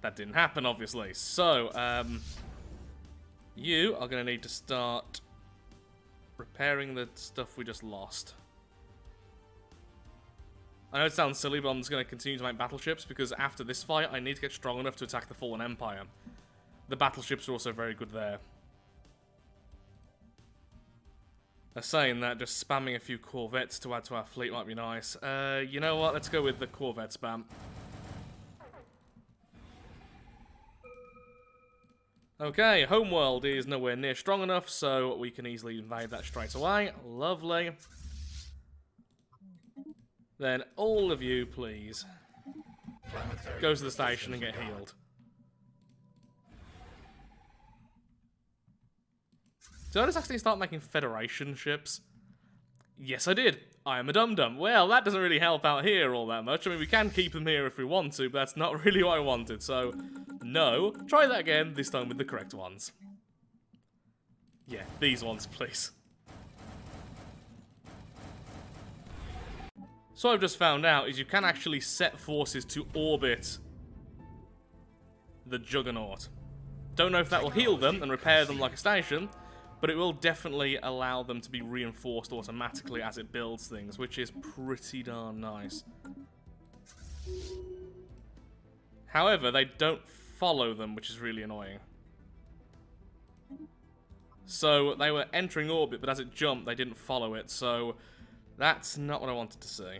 Speaker 1: That didn't happen, obviously. So, you are going to need to start repairing the stuff we just lost. I know it sounds silly, but I'm just going to continue to make battleships because after this fight, I need to get strong enough to attack the Fallen Empire. The battleships are also very good there. Saying that, just spamming a few corvettes to add to our fleet might be nice. You know what? Let's go with the corvette spam. Okay, Homeworld is nowhere near strong enough, so we can easily invade that straight away. Lovely. Then all of you, please, go to the station and get healed. Did I just actually start making Federation ships? Yes, I did. I am a dum-dum. Well, that doesn't really help out here all that much. I mean, we can keep them here if we want to, but that's not really what I wanted, so... No. Try that again, this time with the correct ones. Yeah, these ones, please. So what I've just found out is you can actually set forces to orbit the Juggernaut. Don't know if that will heal them and repair them like a station, but it will definitely allow them to be reinforced automatically as it builds things, which is pretty darn nice. However, they don't follow them, which is really annoying. So, they were entering orbit, but as it jumped, they didn't follow it, so that's not what I wanted to see.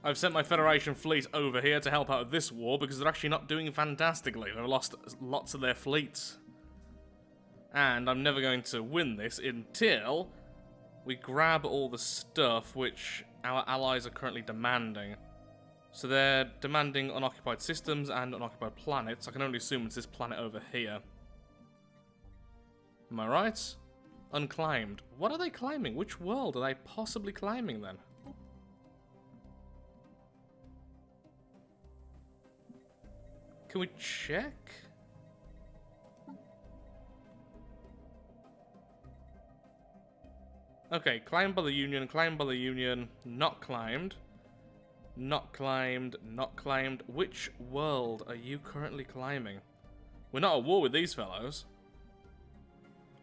Speaker 1: I've sent my Federation fleet over here to help out with this war because they're actually not doing fantastically. They've lost lots of their fleets. And I'm never going to win this until we grab all the stuff which our allies are currently demanding. So they're demanding unoccupied systems and unoccupied planets. I can only assume it's this planet over here. Am I right? Unclaimed. What are they claiming? Which world are they possibly claiming then? Can we check? Okay, claimed by the Union, claimed by the Union, not claimed. Not claimed, not claimed. Which world are you currently claiming? We're not at war with these fellows.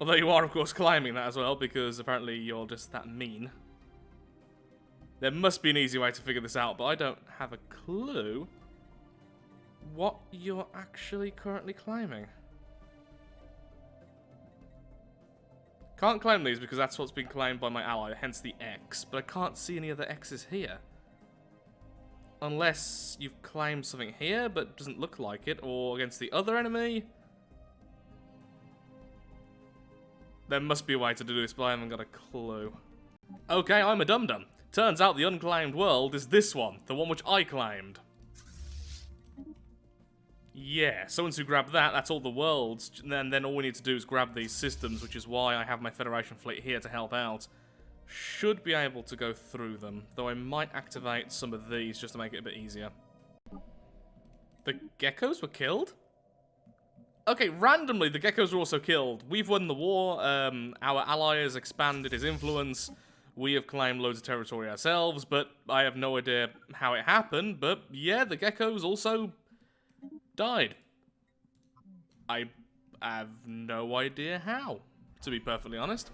Speaker 1: Although you are, of course, claiming that as well, because apparently you're just that mean. There must be an easy way to figure this out, but I don't have a clue what you're actually currently claiming. Can't claim these because that's what's been claimed by my ally, hence the X, but I can't see any other X's here. Unless you've claimed something here, but it doesn't look like it, or against the other enemy. There must be a way to do this, but I haven't got a clue. Okay, I'm a dum-dum. Turns out the unclaimed world is this one, the one which I claimed. Yeah, so once we grab that, that's all the worlds, and then all we need to do is grab these systems, which is why I have my Federation fleet here to help out. Should be able to go through them, though I might activate some of these just to make it a bit easier. The geckos were killed? Okay, randomly the geckos were also killed. We've won the war, our ally has expanded his influence, we have claimed loads of territory ourselves, but I have no idea how it happened, but yeah, the geckos also died. I have no idea how, to be perfectly honest.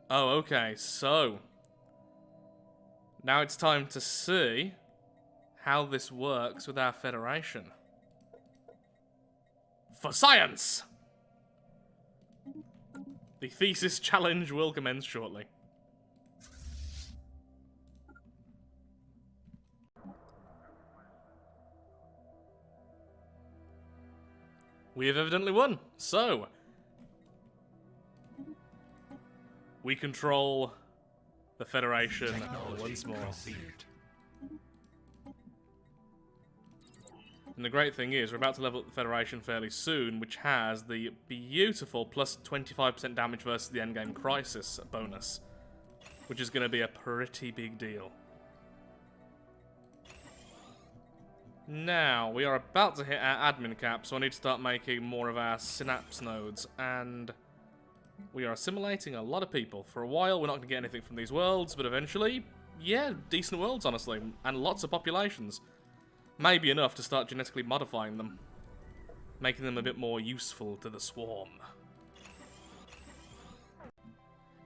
Speaker 1: Oh, okay, so now it's time to see how this works with our Federation. For science! The thesis challenge will commence shortly. We have evidently won, so we control the Federation once more.
Speaker 2: Conceived.
Speaker 1: And the great thing is, we're about to level up the Federation fairly soon, which has the beautiful plus 25% damage versus the endgame crisis bonus, which is going to be a pretty big deal. Now, we are about to hit our admin cap, so I need to start making more of our synapse nodes, and we are assimilating a lot of people. For a while, we're not going to get anything from these worlds, but eventually, yeah, decent worlds, honestly, and lots of populations. Maybe enough to start genetically modifying them, making them a bit more useful to the swarm.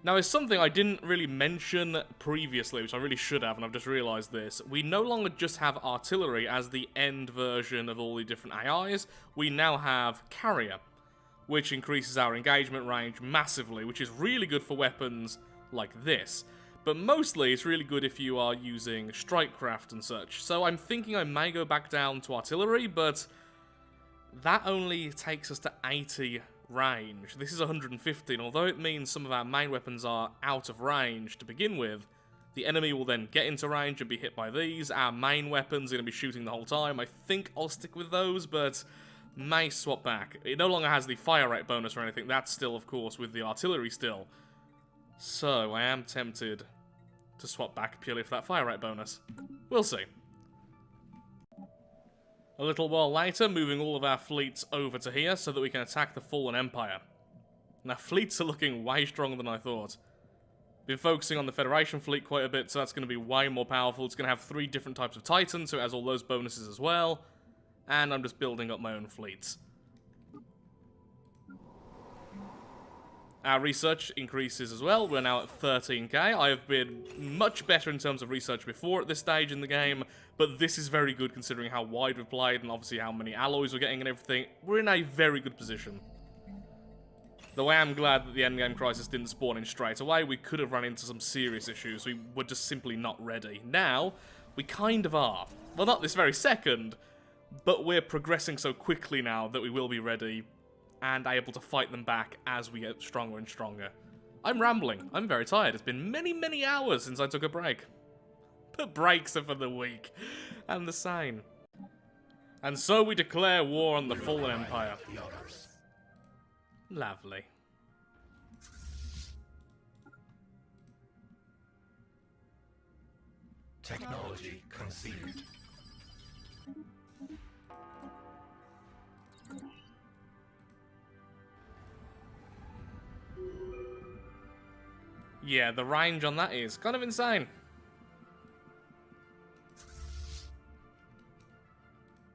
Speaker 1: Now, it's something I didn't really mention previously, which I really should have, and I've just realised this. We no longer just have artillery as the end version of all the different AIs, we now have carrier, which increases our engagement range massively, which is really good for weapons like this. But mostly, it's really good if you are using strikecraft and such. So I'm thinking I may go back down to artillery, but that only takes us to 80 range. This is 150, and although it means some of our main weapons are out of range to begin with, the enemy will then get into range and be hit by these. Our main weapons are going to be shooting the whole time. I think I'll stick with those, but may swap back. It no longer has the fire rate bonus or anything. That's still, of course, with the artillery still. So, I am tempted to swap back purely for that fire rate bonus. We'll see. A little while later, moving all of our fleets over to here so that we can attack the Fallen Empire. Now, fleets are looking way stronger than I thought. Been focusing on the Federation fleet quite a bit, so that's going to be way more powerful. It's going to have 3 different types of Titans, so it has all those bonuses as well. And I'm just building up my own fleets. Our research increases as well. We're now at 13k. I have been much better in terms of research before at this stage in the game, but this is very good considering how wide we've played and obviously how many alloys we're getting and everything. We're in a very good position. Though I am glad that the endgame crisis didn't spawn in straight away. We could have run into some serious issues. We were just simply not ready. Now, we kind of are. Well, not this very second, but we're progressing so quickly now that we will be ready and able to fight them back as we get stronger and stronger. I'm rambling. I'm very tired. It's been many, many hours since I took a break. But breaks are for the weak and the sane. And so we declare war on the Fallen Empire. Lovely.
Speaker 2: Technology conceived.
Speaker 1: Yeah, the range on that is kind of insane.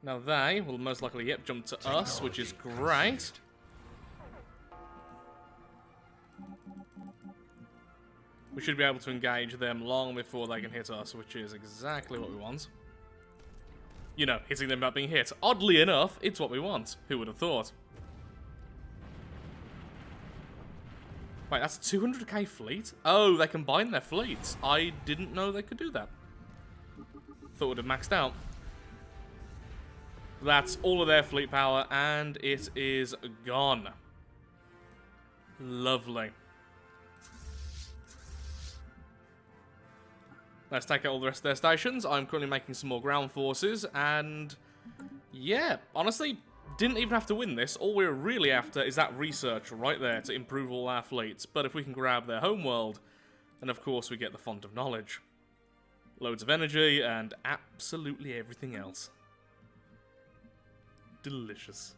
Speaker 1: Now they will most likely, yep, jump to us, which is great. We should be able to engage them long before they can hit us, which is exactly what we want. You know, hitting them without being hit. Oddly enough, it's what we want. Who would have thought? Wait, that's a 200k fleet? Oh, they combine their fleets. I didn't know they could do that. Thought it would have maxed out. That's all of their fleet power, and it is gone. Lovely. Let's take out all the rest of their stations. I'm currently making some more ground forces, and yeah, honestly, didn't even have to win this. All we're really after is that research right there to improve all our fleets. But if we can grab their homeworld, then of course we get the Font of Knowledge. Loads of energy, and absolutely everything else. Delicious.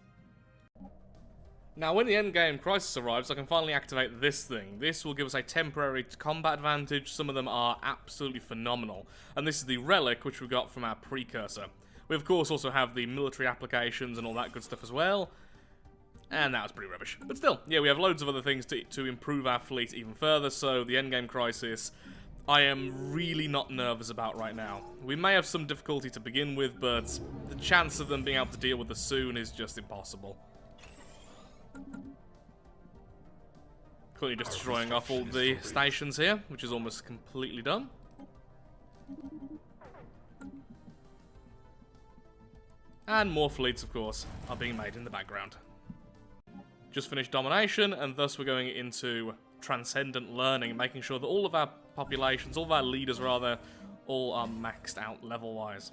Speaker 1: Now, when the endgame crisis arrives, I can finally activate this thing. This will give us a temporary combat advantage. Some of them are absolutely phenomenal. And this is the relic, which we got from our precursor. We, of course, also have the military applications and all that good stuff as well. And that was pretty rubbish. But still, yeah, we have loads of other things to improve our fleet even further. So, the endgame crisis, I am really not nervous about right now. We may have some difficulty to begin with, but the chance of them being able to deal with us soon is just impossible. Currently just destroying off all the stations here, which is almost completely done. And more fleets, of course, are being made in the background. Just finished domination, and thus we're going into transcendent learning, making sure that all of our populations, all of our leaders rather, all are maxed out level-wise.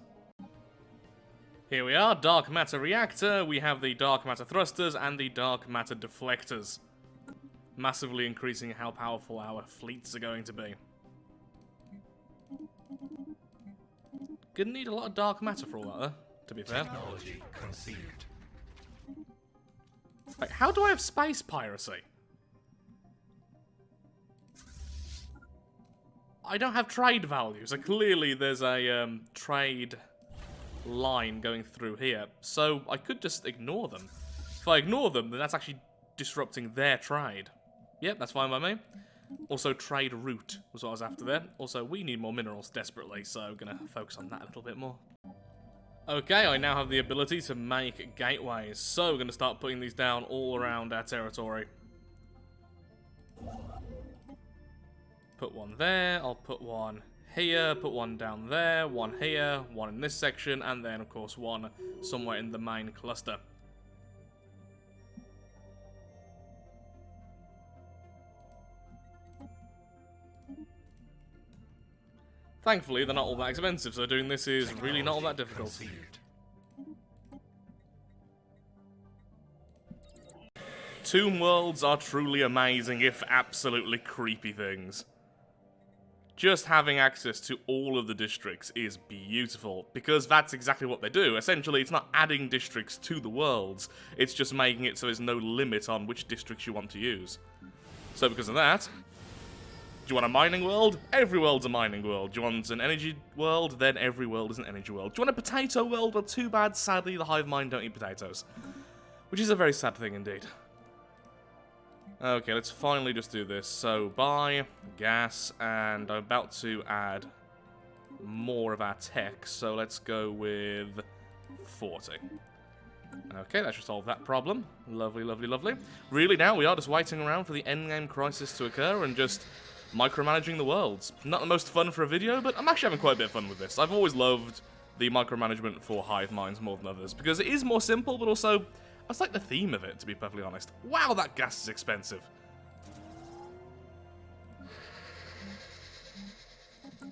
Speaker 1: Here we are, Dark Matter Reactor, we have the Dark Matter Thrusters and the Dark Matter Deflectors. Massively increasing how powerful our fleets are going to be. Gonna need a lot of dark matter for all that, though, to be fair.
Speaker 2: Technology conceived.
Speaker 1: Wait, how do I have space piracy? I don't have trade values. So clearly there's a trade line going through here. So I could just ignore them. If I ignore them, then that's actually disrupting their trade. Yep, that's fine by me. Also, trade route was what I was after there. Also, we need more minerals desperately, so I'm going to focus on that a little bit more. Okay, I now have the ability to make gateways, so we're going to start putting these down all around our territory. Put one there, I'll put one here, put one down there, one here, one in this section, and then, of course, one somewhere in the main cluster. Thankfully, they're not all that expensive, so doing this is really not all that difficult.
Speaker 2: Conceived.
Speaker 1: Tomb worlds are truly amazing, if absolutely creepy things. Just having access to all of the districts is beautiful, because that's exactly what they do. Essentially, it's not adding districts to the worlds, it's just making it so there's no limit on which districts you want to use. So because of that, do you want a mining world? Every world's a mining world. Do you want an energy world? Then every world is an energy world. Do you want a potato world? Well, too bad, sadly, the Hive Mind don't eat potatoes. Which is a very sad thing indeed. Okay, let's finally just do this. So, buy gas, and I'm about to add more of our tech, so let's go with 40. Okay, that should solve that problem. Lovely, lovely, lovely. Really, now we are just waiting around for the endgame crisis to occur and just micromanaging the worlds. Not the most fun for a video, but I'm actually having quite a bit of fun with this. I've always loved the micromanagement for Hive Minds more than others, because it is more simple, but also, I just like the theme of it, to be perfectly honest. Wow, that gas is expensive.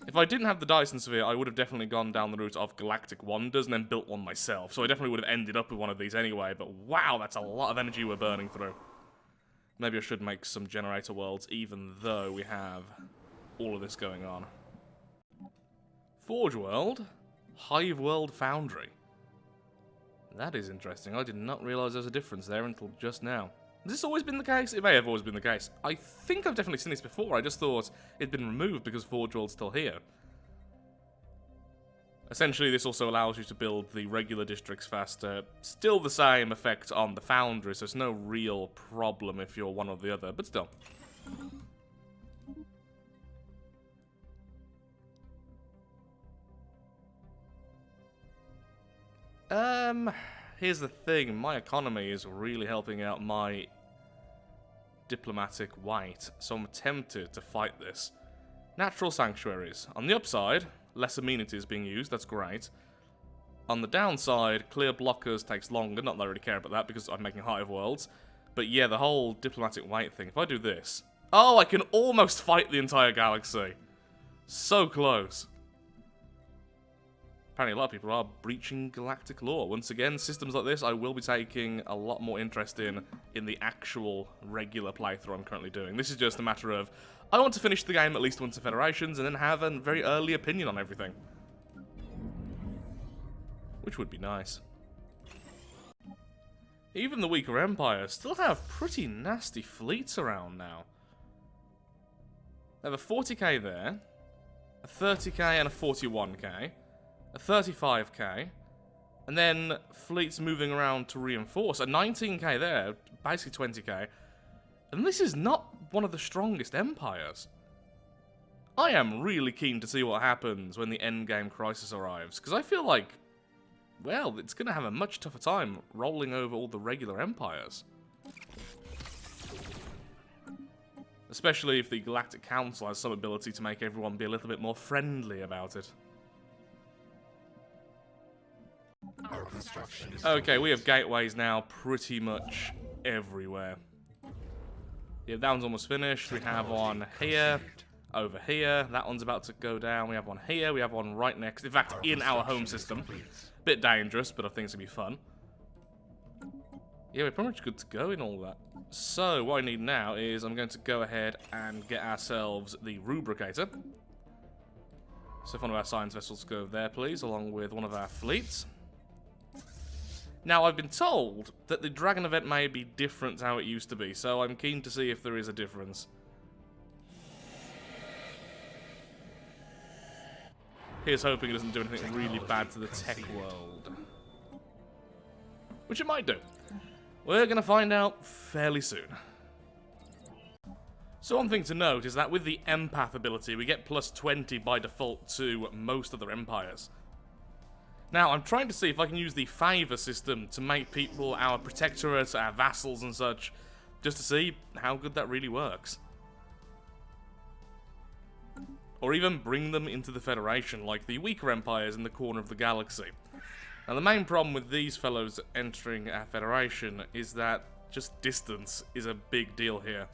Speaker 1: If I didn't have the Dyson sphere, I would have definitely gone down the route of Galactic Wonders and then built one myself, so I definitely would have ended up with one of these anyway, but wow, that's a lot of energy we're burning through. Maybe I should make some generator worlds, even though we have all of this going on. Forge World, Hive World Foundry. That is interesting. I did not realise there was a difference there until just now. Has this always been the case? It may have always been the case. I think I've definitely seen this before. I just thought it'd been removed because Forge World's still here. Essentially, this also allows you to build the regular districts faster. Still the same effect on the foundry, so it's no real problem if you're one or the other, but still. Here's the thing. My economy is really helping out my diplomatic white, so I'm tempted to fight this. Natural sanctuaries. On the upside, less amenities being used, that's great. On the downside, clear blockers takes longer, not that I really care about that because I'm making Hive worlds. But yeah, the whole diplomatic white thing, if I do this... Oh, I can almost fight the entire galaxy. So close. Apparently a lot of people are breaching galactic law. Once again, systems like this I will be taking a lot more interest in the actual regular playthrough I'm currently doing. This is just a matter of, I want to finish the game at least once in Federations and then have a very early opinion on everything. Which would be nice. Even the weaker empires still have pretty nasty fleets around now. They have a 40k there, a 30k and a 41k. A 35k, and then fleets moving around to reinforce. A 19k there, basically 20k. And this is not one of the strongest empires. I am really keen to see what happens when the endgame crisis arrives, because I feel like, well, it's going to have a much tougher time rolling over all the regular empires. Especially if the Galactic Council has some ability to make everyone be a little bit more friendly about it.
Speaker 2: Our construction is
Speaker 1: Okay, we have gateways now pretty much everywhere. Yeah, that one's almost finished. We have one here, over here. That one's about to go down. We have one here. We have one right next. In fact, in our home system. Bit dangerous, but I think it's going to be fun. Yeah, we're pretty much good to go in all that. So, what I need now is I'm going to go ahead and get ourselves the Rubricator. So if one of our science vessels go there, please, along with one of our fleets. Now, I've been told that the Dragon event may be different to how it used to be, so I'm keen to see if there is a difference. Here's hoping it doesn't do anything really bad to the tech world. Which it might do. We're going to find out fairly soon. So one thing to note is that with the Empath ability, we get plus 20 by default to most other empires. Now, I'm trying to see if I can use the favor system to make people our protectorates, our vassals and such, just to see how good that really works. Or even bring them into the Federation, like the weaker empires in the corner of the galaxy. Now, the main problem with these fellows entering our Federation is that just distance is a big deal here.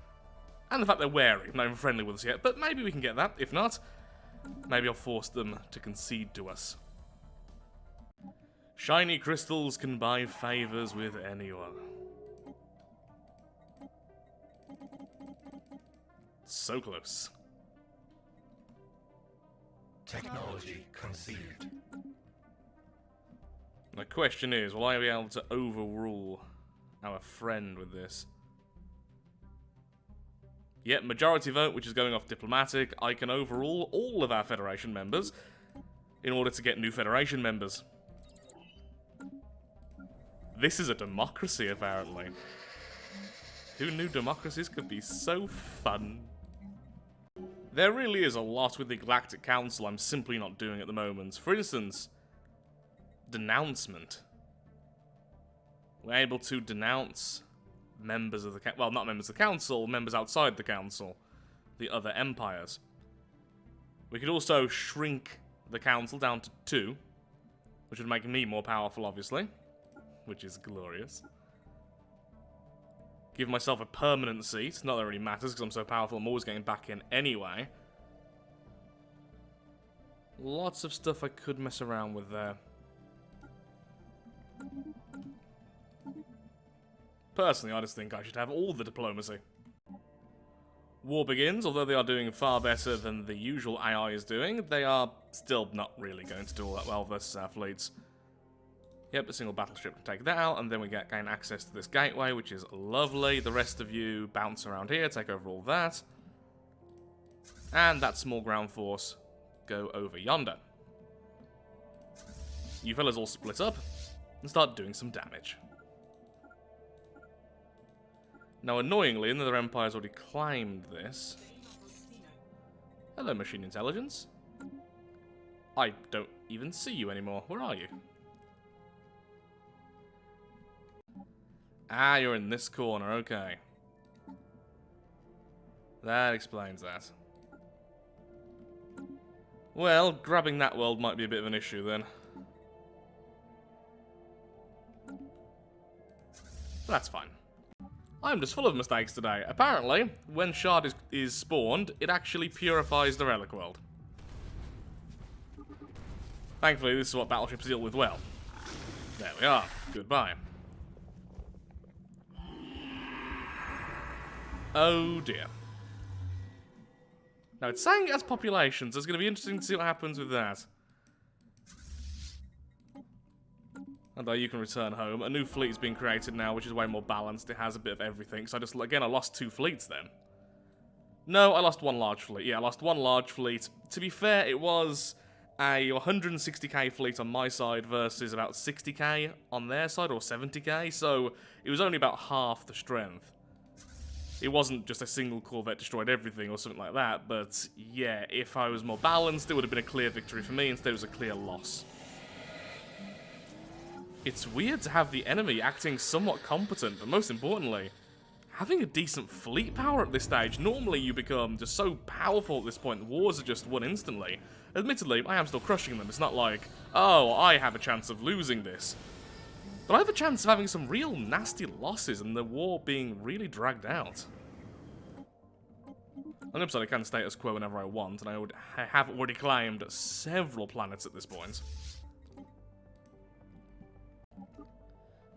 Speaker 1: And the fact they're wary, not even friendly with us yet, but maybe we can get that. If not, maybe I'll force them to concede to us. Shiny crystals can buy favors with anyone. So close.
Speaker 2: Technology conceived.
Speaker 1: The question is, will I be able to overrule our friend with this? Yep, majority vote, which is going off diplomatic. I can overrule all of our Federation members in order to get new Federation members. This is a democracy, apparently. Who knew democracies could be so fun? There really is a lot with the Galactic Council I'm simply not doing at the moment. For instance, denouncement. We're able to denounce members of the well, not members of the council, members outside the council, the other empires. We could also shrink the council down to 2, which would make me more powerful, obviously, which is glorious. Give myself a permanent seat. Not that it really matters because I'm so powerful, I'm always getting back in anyway. Lots of stuff I could mess around with there. Personally, I just think I should have all the diplomacy. War begins, although they are doing far better than the usual AI is doing, they are still not really going to do all that well versus our fleets. Yep, a single battleship can take that out, and then we gain access to this gateway, which is lovely. The rest of you bounce around here, take over all that. And that small ground force go over yonder. You fellas all split up and start doing some damage. Now, annoyingly, another empire's already claimed this. Hello, machine intelligence. I don't even see you anymore. Where are you? Ah, you're in this corner. Okay. That explains that. Well, grabbing that world might be a bit of an issue then. But that's fine. I'm just full of mistakes today. Apparently, when Shard is spawned, it actually purifies the relic world. Thankfully, this is what battleships deal with well. There we are. Goodbye. Oh dear. Now, it's saying it has populations. It's going to be interesting to see what happens with that. Although you can return home. A new fleet is being created now, which is way more balanced. It has a bit of everything. So I lost 2 fleets then. No, I lost 1 large fleet. Yeah, I lost 1 large fleet. To be fair, it was a 160k fleet on my side versus about 60k on their side, or 70k. So it was only about half the strength. It wasn't just a single corvette destroyed everything or something like that, but yeah, if I was more balanced, it would have been a clear victory for me. Instead, it was a clear loss. It's weird to have the enemy acting somewhat competent, but most importantly, having a decent fleet power at this stage. Normally, you become just so powerful at this point, the wars are just won instantly. Admittedly, I am still crushing them. It's not like, oh, I have a chance of losing this. But I have a chance of having some real nasty losses and the war being really dragged out. On the upside, I can status quo whenever I want, and I have already claimed several planets at this point.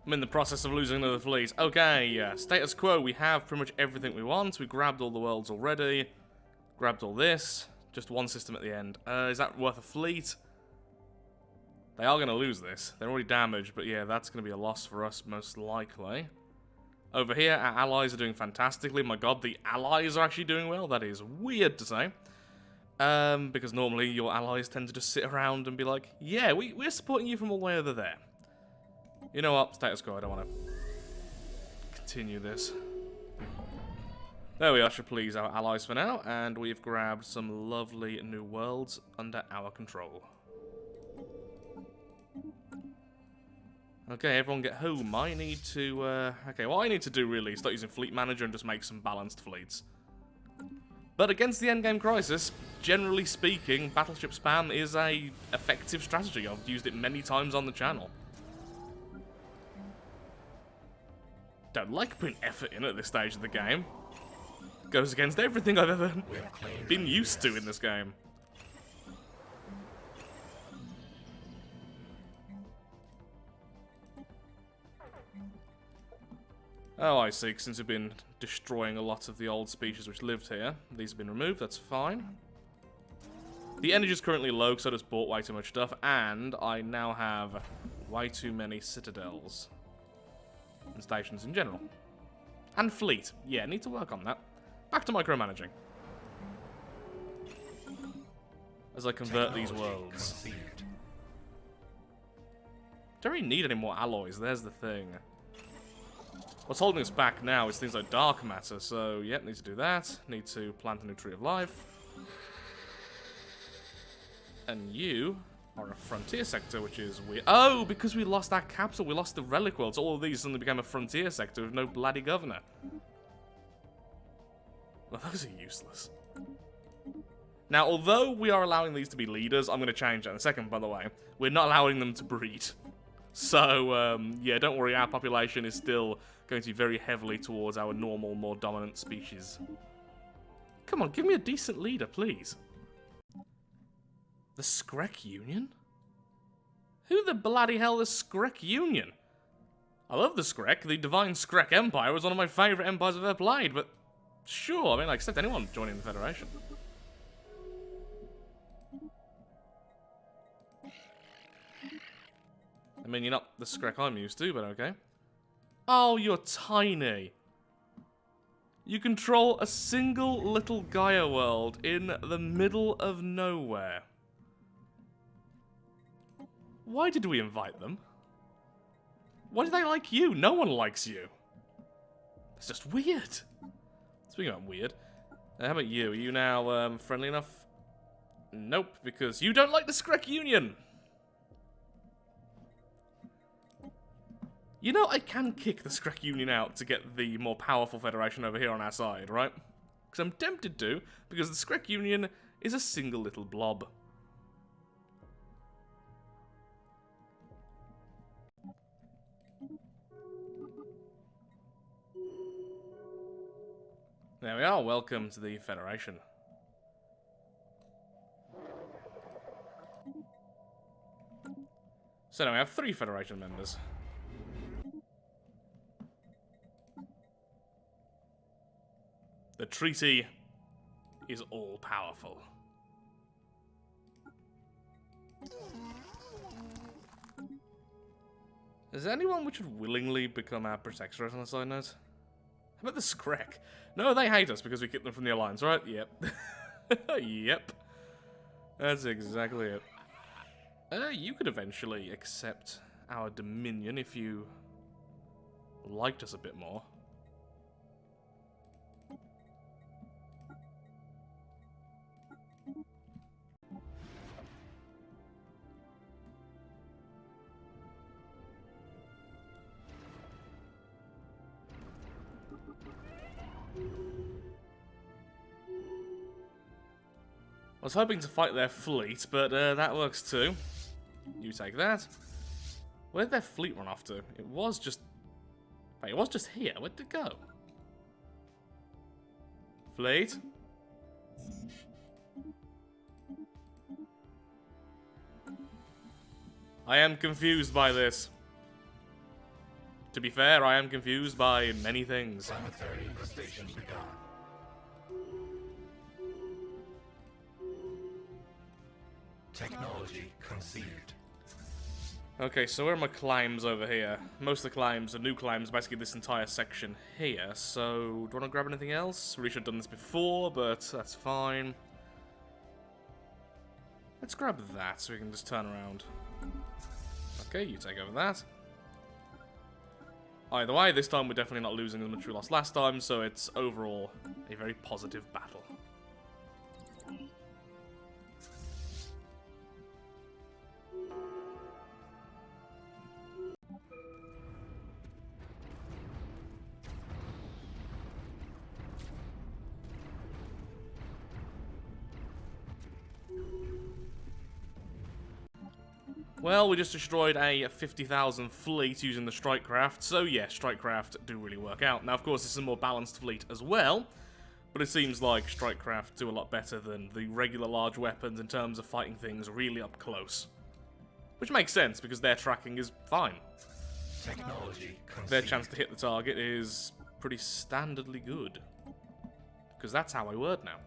Speaker 1: I'm in the process of losing another fleet. Okay, status quo, we have pretty much everything we want. We grabbed all the worlds already. Grabbed all this. Just 1 system at the end. Is that worth a fleet? They are going to lose this. They're already damaged, but yeah, that's going to be a loss for us, most likely. Over here, our allies are doing fantastically. My god, the allies are actually doing well. That is weird to say. Because normally your allies tend to just sit around and be like, yeah, we're supporting you from all the way over there. You know what? Status quo, I don't want to continue this. There we are, should please our allies for now. And we've grabbed some lovely new worlds under our control. Okay, everyone get home. I need to, okay, what I need to do really is start using Fleet Manager and just make some balanced fleets. But against the endgame crisis, generally speaking, battleship spam is a effective strategy. I've used it many times on the channel. Don't like putting effort in at this stage of the game. Goes against everything I've ever been used to in this game. Oh, I see, since we've been destroying a lot of the old species which lived here. These have been removed, that's fine. The energy is currently low, because I just bought way too much stuff, and I now have way too many citadels. And stations in general. And fleet. Yeah, need to work on that. Back to micromanaging. As I convert these worlds.
Speaker 2: Conceived.
Speaker 1: Don't really need any more alloys, there's the thing. What's holding us back now is things like dark matter, so yep, need to do that. Need to plant a new tree of life. And you are a frontier sector, which is weird. Oh, because we lost our capital, we lost the relic worlds. All of these suddenly became a frontier sector with no bloody governor. Well, those are useless. Now, although we are allowing these to be leaders, I'm going to change that in a second, by the way. We're not allowing them to breed. So, yeah, don't worry, our population is still going to be very heavily towards our normal, more dominant species. Come on, give me a decent leader, please. The Skrek Union? Who the bloody hell is Skrek Union? I love the Skrek. The Divine Skrek Empire was one of my favourite empires I've ever played, but sure, I mean, I accept anyone joining the Federation. I mean, you're not the Skrek I'm used to, but okay. Oh, you're tiny. You control a single little Gaia world in the middle of nowhere. Why did we invite them? Why do they like you? No one likes you. It's just weird. Speaking of weird, how about you? Are you now friendly enough? Nope, because you don't like the Skrek Union. You know, I can kick the Skrek Union out to get the more powerful Federation over here on our side, right? Because I'm tempted to, because the Skrek Union is a single little blob. There we are, welcome to the Federation. So now we have 3 Federation members. The treaty is all-powerful. Is there anyone which would willingly become our protectorate on a side note? How about the Skrek? No, they hate us because we kicked them from the Alliance, right? Yep. Yep. That's exactly it. You could eventually accept our dominion if you liked us a bit more. I was hoping to fight their fleet, but that works too. You take that. Where did their fleet run off to? It was just... Wait, it was just here. Where did it go? Fleet? I am confused by this. To be fair, I am confused by many things.
Speaker 2: Planetary infestation begun. Technology conceived.
Speaker 1: Okay, so where are my climbs over here? Most of the climbs are new climbs, basically this entire section here. So, do you want to grab anything else? We should have done this before, but that's fine. Let's grab that so we can just turn around. Okay, you take over that. Either way, this time we're definitely not losing as much as we lost last time, so it's overall a very positive battle. Well, we just destroyed a 50,000 fleet using the strike craft, so yeah, strike craft do really work out. Now, of course, this is a more balanced fleet as well, but it seems like strike craft do a lot better than the regular large weapons in terms of fighting things really up close. Which makes sense, because their tracking is fine.
Speaker 2: Technology conceived.
Speaker 1: Their chance to hit the target is pretty standardly good. Because that's how I word now.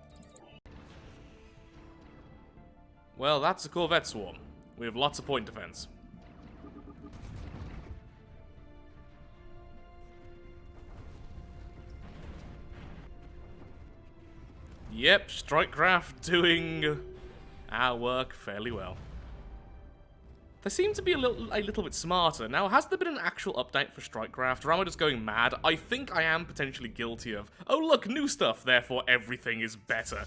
Speaker 1: Well, that's a Corvette swarm. We have lots of point defense. Yep, Strikecraft doing our work fairly well. They seem to be a little bit smarter. Now, has there been an actual update for Strikecraft, or am I just going mad? I think I am potentially guilty of, oh look, new stuff, therefore everything is better.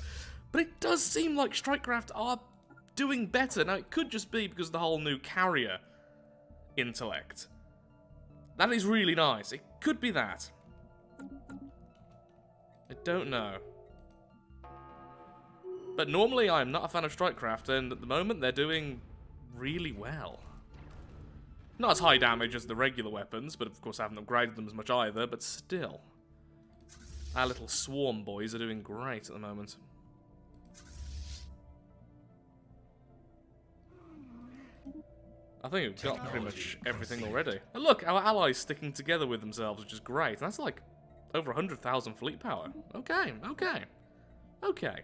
Speaker 1: But it does seem like Strikecraft are doing better. Now, it could just be because of the whole new carrier intellect. That is really nice. It could be that. I don't know. But normally I'm not a fan of Strikecraft, and at the moment they're doing really well. Not as high damage as the regular weapons, but of course I haven't upgraded them as much either, but still. Our little swarm boys are doing great at the moment. I think we've got pretty much everything already. And look, our allies sticking together with themselves, which is great. And that's like over 100,000 fleet power. Okay, okay. Okay.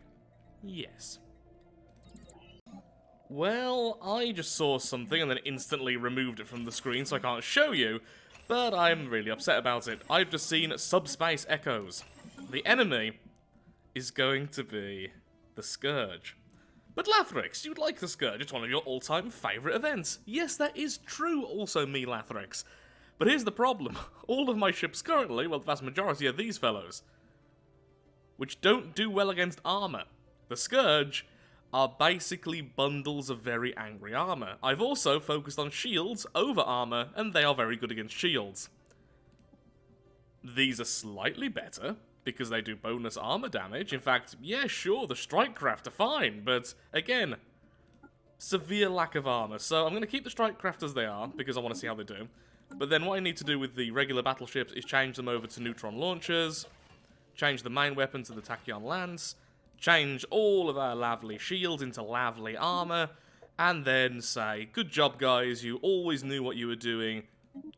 Speaker 1: Yes. Well, I just saw something and then instantly removed it from the screen so I can't show you, but I'm really upset about it. I've just seen subspace echoes. The enemy is going to be the Scourge. But Lathrix, you'd like the Scourge, it's one of your all-time favourite events. Yes, that is true, also me, Lathrix. But here's the problem. All of my ships currently, well, the vast majority are these fellows, which don't do well against armour. The Scourge are basically bundles of very angry armour. I've also focused on shields over armour, and they are very good against shields. These are slightly better, because they do bonus armour damage. In fact, yeah, sure, the strike craft are fine, but again, severe lack of armour. So I'm going to keep the strike craft as they are, because I want to see how they do. But then what I need to do with the regular battleships is change them over to neutron launchers, change the main weapon to the Tachyon Lance, change all of our lovely shields into lovely armour, and then say, good job guys, you always knew what you were doing,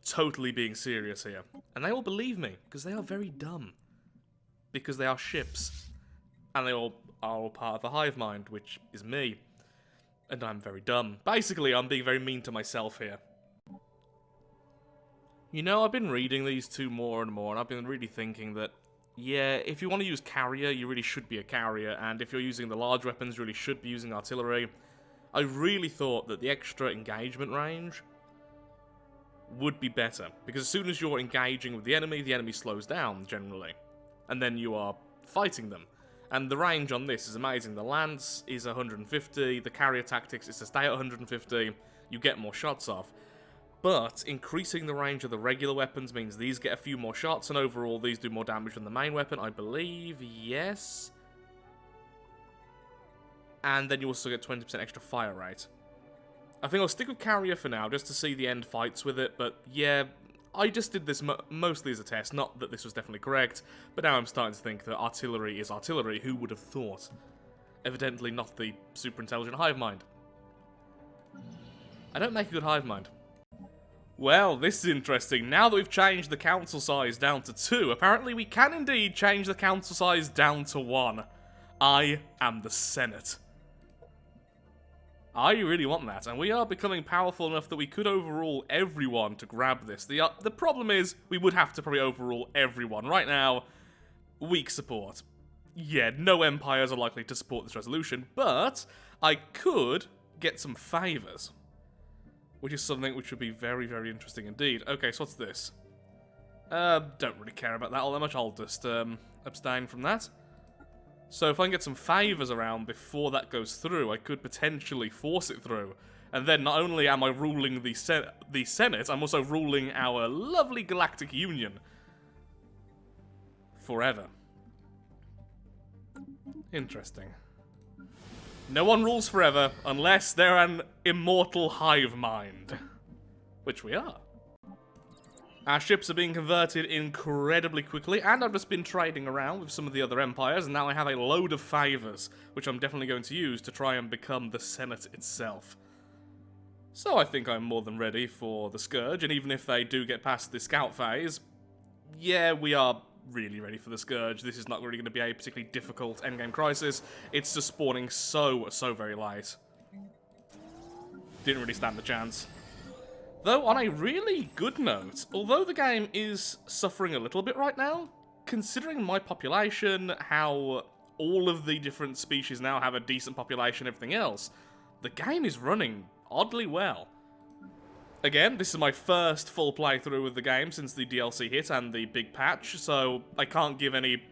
Speaker 1: totally being serious here. And they all believe me, because they are very dumb. Because they are ships. And they all are all part of the hive mind, which is me. And I'm very dumb. Basically, I'm being very mean to myself here. You know, I've been reading these two more and more, and I've been really thinking that, yeah, if you want to use carrier, you really should be a carrier, and if you're using the large weapons, you really should be using artillery. I really thought that the extra engagement range would be better, because as soon as you're engaging with the enemy slows down, generally. And then you are fighting them. And the range on this is amazing. The lance is 150, the carrier tactics is to stay at 150, you get more shots off. But increasing the range of the regular weapons means these get a few more shots, and overall these do more damage than the main weapon, I believe, yes. And then you also get 20% extra fire rate. I think I'll stick with carrier for now, just to see the end fights with it, but yeah, I just did this mostly as a test, not that this was definitely correct, but now I'm starting to think that artillery is artillery, who would have thought? Evidently not the super intelligent hive mind. I don't make a good hive mind. Well, this is interesting. Now that we've changed the council size down to 2, apparently we can indeed change the council size down to 1. I am the Senate. I really want that, and we are becoming powerful enough that we could overrule everyone to grab this. The problem is, we would have to probably overrule everyone. Right now, weak support. Yeah, no empires are likely to support this resolution, but I could get some favours. Which is something which would be very, very interesting indeed. Okay, so what's this? Don't really care about that all that much. I'll just abstain from that. So if I can get some favours around before that goes through, I could potentially force it through. And then not only am I ruling the Senate, I'm also ruling our lovely Galactic Union. Forever. Interesting. No one rules forever unless they're an immortal hive mind. Which we are. Our ships are being converted incredibly quickly, and I've just been trading around with some of the other empires, and now I have a load of favours, which I'm definitely going to use to try and become the Senate itself. So I think I'm more than ready for the Scourge, and even if they do get past the scout phase, yeah, we are really ready for the Scourge. This is not really going to be a particularly difficult endgame crisis. It's just spawning so very late. Didn't really stand the chance. Though, on a really good note, although the game is suffering a little bit right now, considering my population, how all of the different species now have a decent population, everything else, the game is running oddly well. Again, this is my first full playthrough of the game since the DLC hit and the big patch, so I can't give any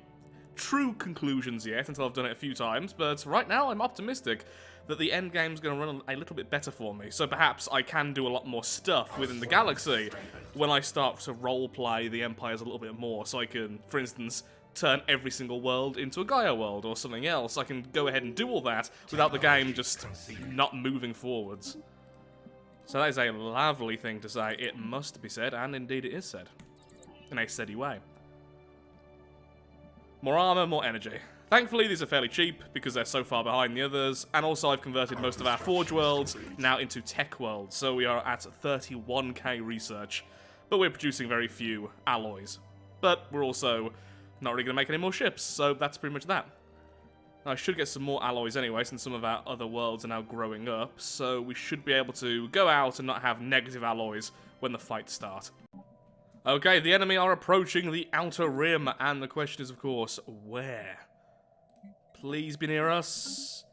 Speaker 1: true conclusions yet until I've done it a few times, but right now I'm optimistic that the end game's going to run a little bit better for me, so perhaps I can do a lot more stuff within the galaxy when I start to roleplay the empires a little bit more, so I can, for instance, turn every single world into a Gaia world or something else. I can go ahead and do all that without the game just not moving forwards. So that is a lovely thing to say. It must be said, and indeed it is said. In a steady way. More armor, more energy. Thankfully, these are fairly cheap, because they're so far behind the others, and also I've converted most of our Forge worlds now into Tech worlds, so we are at 31k research, but we're producing very few alloys. But we're also not really going to make any more ships, so that's pretty much that. I should get some more alloys anyway, since some of our other worlds are now growing up, so we should be able to go out and not have negative alloys when the fights start. Okay, the enemy are approaching the outer rim, and the question is, of course, where? Please be near us.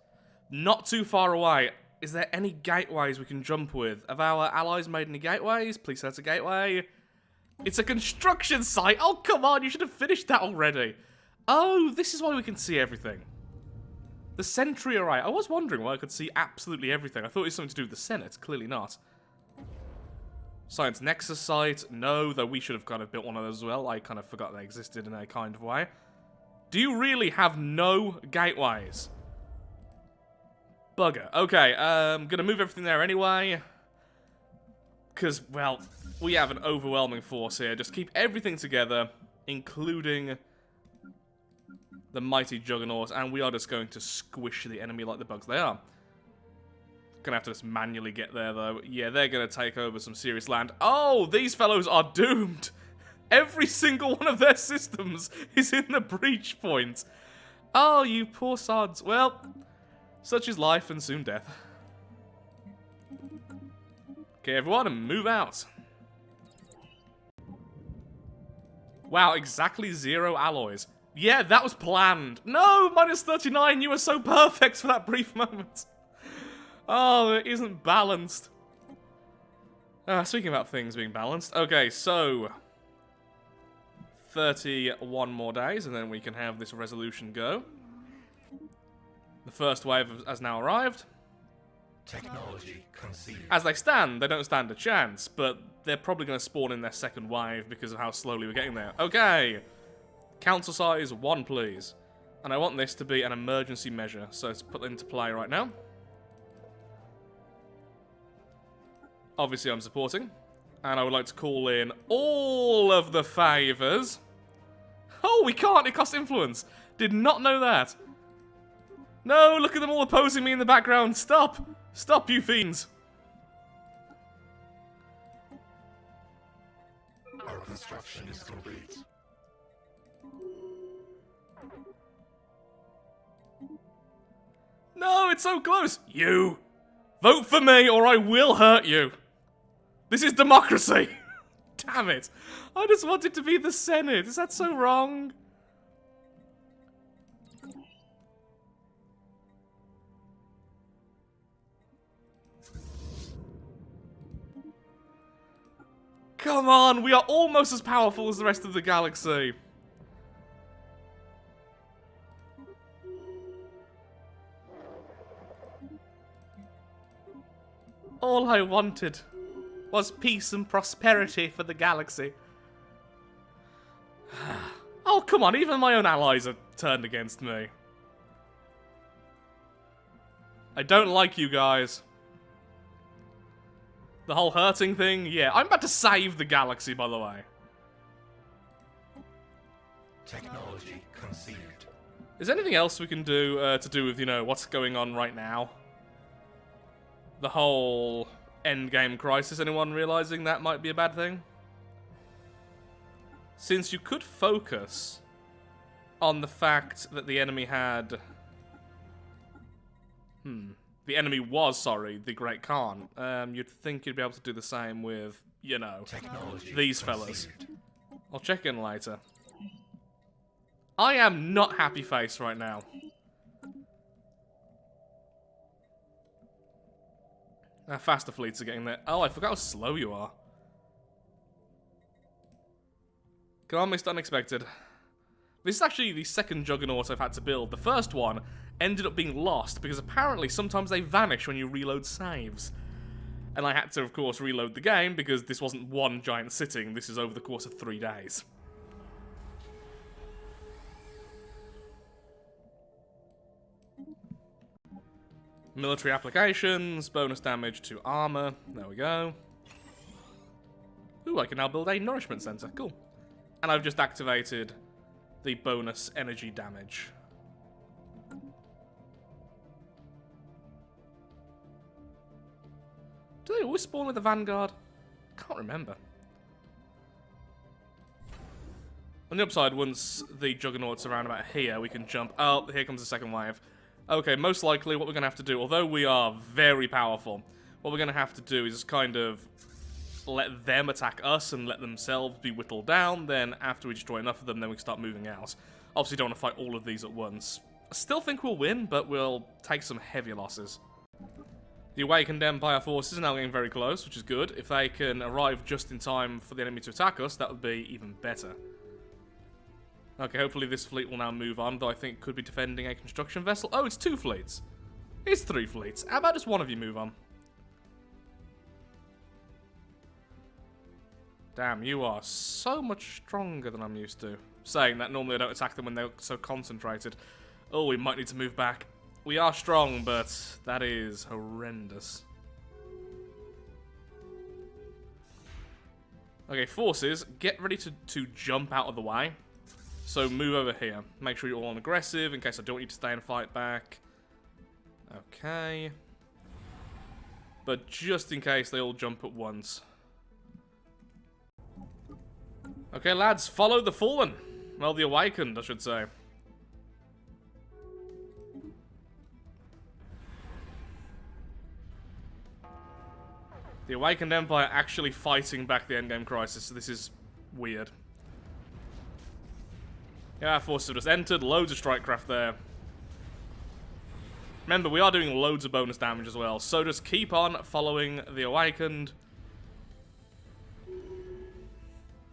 Speaker 1: Not too far away. Is there any gateways we can jump with? Have our allies made any gateways? Please set a gateway. It's a construction site! Oh, come on, you should have finished that already. Oh, this is why we can see everything. The sentry array. I was wondering why I could see absolutely everything. I thought it was something to do with the Senate. Clearly not. Science Nexus site. No, though we should have kind of built one of those as well. I kind of forgot they existed in a kind of way. Do you really have no gateways? Bugger. Okay, I'm going to move everything there anyway. Because, well, we have an overwhelming force here. Just keep everything together, including the mighty Juggernaut, and we are just going to squish the enemy like the bugs they are. Gonna have to just manually get there, though. Yeah, they're gonna take over some serious land. Oh, these fellows are doomed! Every single one of their systems is in the breach point. Oh, you poor sods. Well, such is life and soon death. Okay, everyone, move out. Wow, exactly 0 alloys. Yeah, that was planned. No, minus 39, you were so perfect for that brief moment. Oh, it isn't balanced. Speaking about things being balanced. Okay, so 31 more days, and then we can have this resolution go. The first wave has now arrived.
Speaker 2: Technology conceived.
Speaker 1: As they stand, they don't stand a chance, but they're probably going to spawn in their second wave because of how slowly we're getting there. Okay. Council size 1, please. And I want this to be an emergency measure, so let's put it into play right now. Obviously, I'm supporting. And I would like to call in all of the favours. Oh, we can't! It costs influence! Did not know that. No, look at them all opposing me in the background. Stop! Stop, you fiends!
Speaker 2: Our construction is complete.
Speaker 1: No, it's so close! You! Vote for me or I will hurt you! This is democracy! Damn it! I just wanted to be the Senate. Is that so wrong? Come on, we are almost as powerful as the rest of the galaxy. All I wanted was peace and prosperity for the galaxy. Oh, come on, even my own allies are turned against me. I don't like you guys. The whole hurting thing, yeah. I'm about to save the galaxy, by the way.
Speaker 2: Technology conceived.
Speaker 1: Is there anything else we can do to do with, you know, what's going on right now? The whole endgame crisis, anyone realizing that might be a bad thing? Since you could focus on the fact that the enemy had... The enemy was, sorry, the Great Khan. You'd think you'd be able to do the same with, you know, these fellas. I'll check in later. I am not happy face right now. Faster fleets are getting there. Oh, I forgot how slow you are. Come on, Mr. Unexpected. This is actually the second Juggernaut I've had to build. The first one ended up being lost because apparently sometimes they vanish when you reload saves. And I had to, of course, reload the game because this wasn't one giant sitting. This is over the course of 3 days. Military applications, bonus damage to armor. There we go. Ooh, I can now build a nourishment center. Cool. And I've just activated the bonus energy damage. Do they always spawn with the Vanguard? Can't remember. On the upside, once the Juggernaut's around about here, we can jump. Oh, here comes the second wave. Okay, most likely what we're going to have to do, although we are very powerful, what we're going to have to do is kind of let them attack us and let themselves be whittled down. Then after we destroy enough of them, then we can start moving out. Obviously don't want to fight all of these at once. I still think we'll win, but we'll take some heavy losses. The Awakened Empire forces are now getting very close, which is good. If they can arrive just in time for the enemy to attack us, that would be even better. Okay, hopefully this fleet will now move on, though I think could be defending a construction vessel. Oh, it's 2 fleets. It's 3 fleets. How about just one of you move on? Damn, you are so much stronger than I'm used to. Saying that, normally I don't attack them when they're so concentrated. Oh, we might need to move back. We are strong, but that is horrendous. Okay, forces, get ready to jump out of the way. So move over here. Make sure you're all on aggressive in case I don't want you to stay and fight back. Okay. But just in case they all jump at once. Okay, lads, follow the Fallen. Well, the Awakened, I should say. The Awakened Empire actually fighting back the Endgame Crisis, so this is weird. Yeah, our forces have just entered, loads of strikecraft there. Remember, we are doing loads of bonus damage as well, so just keep on following the Awakened.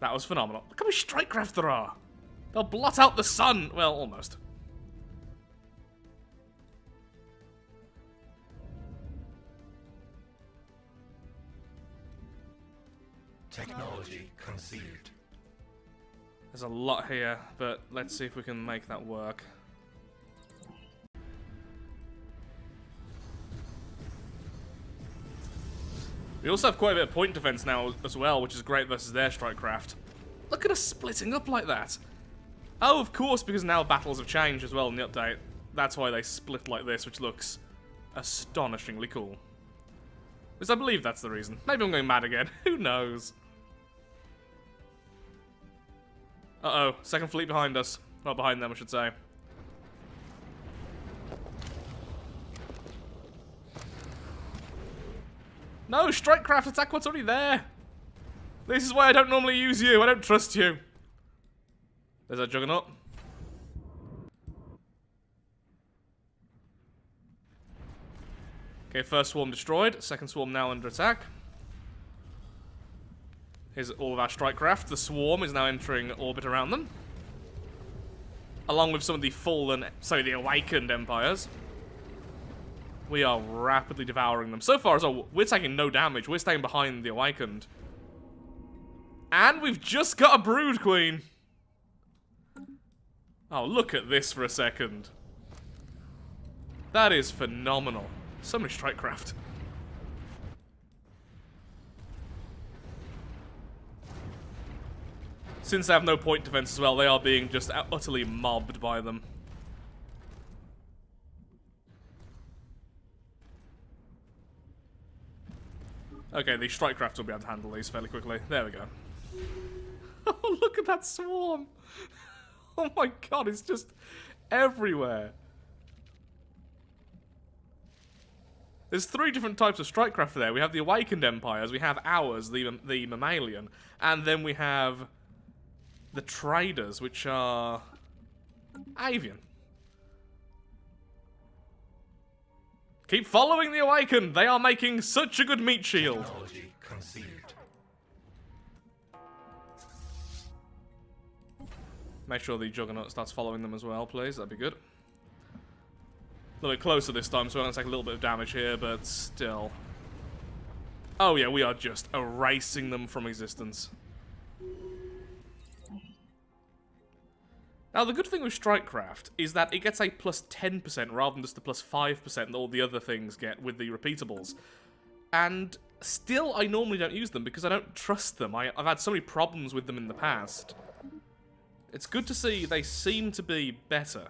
Speaker 1: That was phenomenal. Look how many strikecraft there are! They'll blot out the sun! Well, almost.
Speaker 2: Technology conceived.
Speaker 1: There's a lot here, but let's see if we can make that work. We also have quite a bit of point defense now as well, which is great versus their strikecraft. Look at us splitting up like that. Oh, of course, because now battles have changed as well in the update. That's why they split like this, which looks astonishingly cool. At least I believe that's the reason. Maybe I'm going mad again. Who knows? Uh-oh. Second fleet behind us. Well, behind them, I should say. No, strikecraft, attack what's already there. This is why I don't normally use you. I don't trust you. There's our Juggernaut. Okay, first swarm destroyed. Second swarm now under attack. Here's all of our strikecraft. The swarm is now entering orbit around them. Along with some of the fallen, sorry, the awakened empires. We are rapidly devouring them. So far as well, we're taking no damage. We're staying behind the awakened. And we've just got a brood queen. Oh, look at this for a second. That is phenomenal. So many strikecraft. Since they have no point defense as well, they are being just utterly mobbed by them. Okay, the strikecraft will be able to handle these fairly quickly. There we go. Oh, look at that swarm! Oh my god, it's just everywhere. There's 3 different types of strikecraft there. We have the awakened empires, we have ours, the mammalian, and then we have the traders, which are avian. Keep following the awakened. They are making such a good meat shield.
Speaker 2: Technology conceived.
Speaker 1: Make sure the Juggernaut starts following them as well, please. That'd be good. A little bit closer this time, so we're going to take a little bit of damage here, but still. Oh yeah, we are just erasing them from existence. Now, the good thing with Strikecraft is that it gets a plus 10% rather than just the plus 5% that all the other things get with the repeatables. And still, I normally don't use them because I don't trust them. I've had so many problems with them in the past. It's good to see they seem to be better.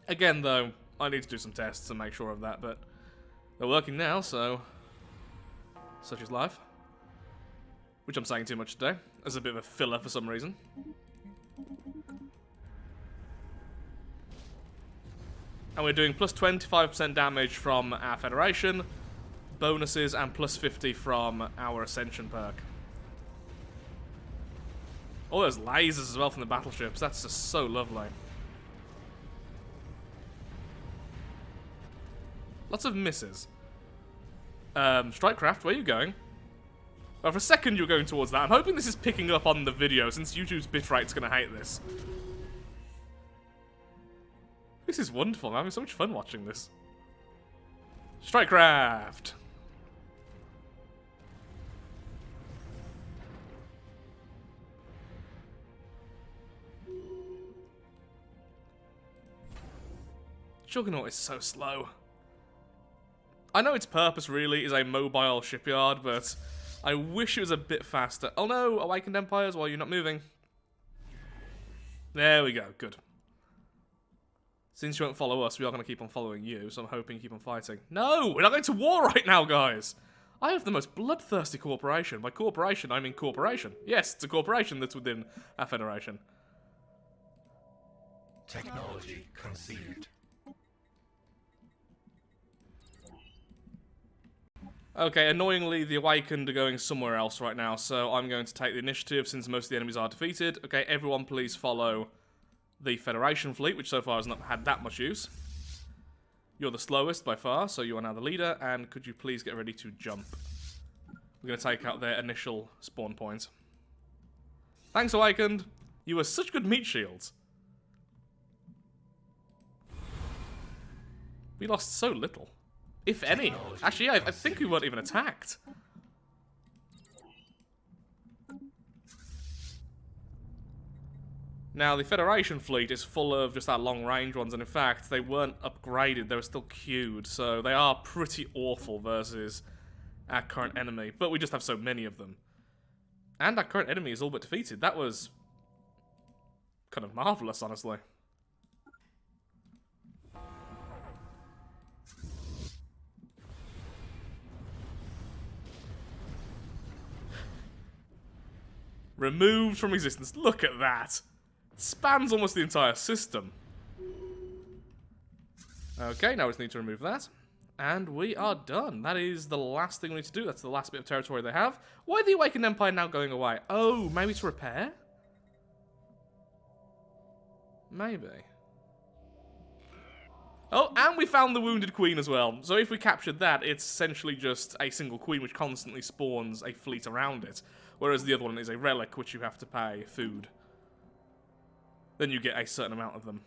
Speaker 1: Again, though, I need to do some tests and make sure of that, but they're working now, so such is life. Which I'm saying too much today, as a bit of a filler for some reason. And we're doing plus 25% damage from our Federation bonuses and plus 50 from our Ascension perk. All those lasers as well from the battleships. That's just so lovely. Lots of misses. Strikecraft, where are you going? Well, for a second you were going towards that. I'm hoping this is picking up on the video, since YouTube's bitrate's going to hate this. This is wonderful. I'm having so much fun watching this. Strikecraft! Juggernaut is so slow. I know its purpose really is a mobile shipyard, but I wish it was a bit faster. Oh no, Awakened Empires, while you're not moving. There we go, good. Since you won't follow us, we are going to keep on following you, so I'm hoping you keep on fighting. No, we're not going to war right now, guys. I have the most bloodthirsty corporation. By corporation, I mean corporation. Yes, it's a corporation that's within our Federation.
Speaker 2: Technology conceived.
Speaker 1: Okay, annoyingly, the Awakened are going somewhere else right now, so I'm going to take the initiative since most of the enemies are defeated. Okay, everyone please follow the Federation fleet, which so far has not had that much use. You're the slowest by far, so you are now the leader, and could you please get ready to jump? We're going to take out their initial spawn point. Thanks, Awakened. You are such good meat shields. We lost so little. If any. Actually, yeah, I think we weren't even attacked. Now, the Federation fleet is full of just our long-range ones, and in fact, they weren't upgraded, they were still queued, so they are pretty awful versus our current enemy, but we just have so many of them. And our current enemy is all but defeated. That was kind of marvellous, honestly. Removed from existence. Look at that. Spans almost the entire system. Okay, now we just need to remove that. And we are done. That is the last thing we need to do. That's the last bit of territory they have. Why are the Awakened Empire now going away? Oh, maybe to repair? Maybe. Oh, and we found the Wounded Queen as well. So if we captured that, it's essentially just a single queen which constantly spawns a fleet around it. Whereas the other one is a relic which you have to pay food. Then you get a certain amount of them.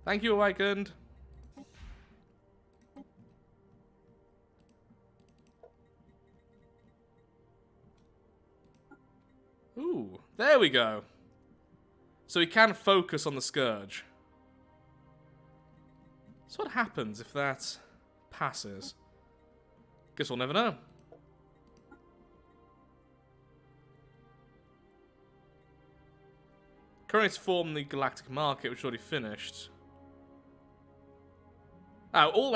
Speaker 1: Thank you, Awakened. Ooh, there we go. So he can focus on the scourge. So what happens if that passes? Guess we'll never know. Currently to form the Galactic market, which already finished. All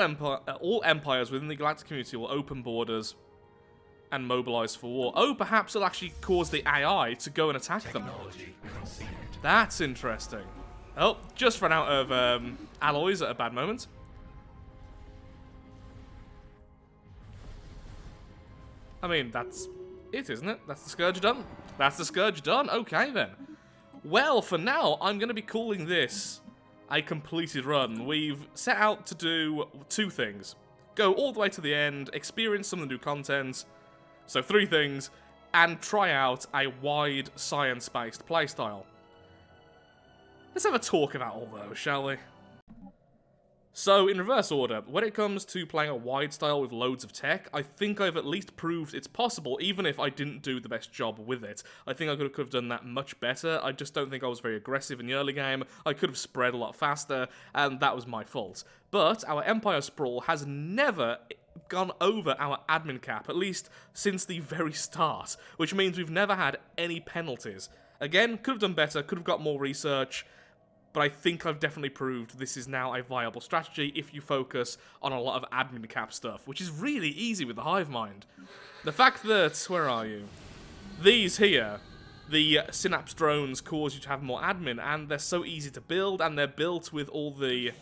Speaker 1: empires within the Galactic community will open borders and mobilize for war. Oh, perhaps it'll actually cause the AI to go and attack them. That's interesting. Oh, just ran out of alloys at a bad moment. I mean, that's it, isn't it? That's the Scourge done. That's the Scourge done. Okay, then. Well, for now, I'm going to be calling this a completed run. We've set out to do two things. Go all the way to the end, experience some of the new content, so 3 things, and try out a wide science-based playstyle. Let's have a talk about all those, shall we? So, in reverse order, when it comes to playing a wide style with loads of tech, I think I've at least proved it's possible, even if I didn't do the best job with it. I think I could have done that much better. I just don't think I was very aggressive in the early game. I could have spread a lot faster, and that was my fault. But our Empire Sprawl has never gone over our admin cap, at least since the very start, which means we've never had any penalties. Again, could have done better, could have got more research, but I think I've definitely proved this is now a viable strategy if you focus on a lot of admin cap stuff, which is really easy with the Hive mind. The fact that, where are you? These here the Synapse drones cause you to have more admin, and they're so easy to build, and they're built with all the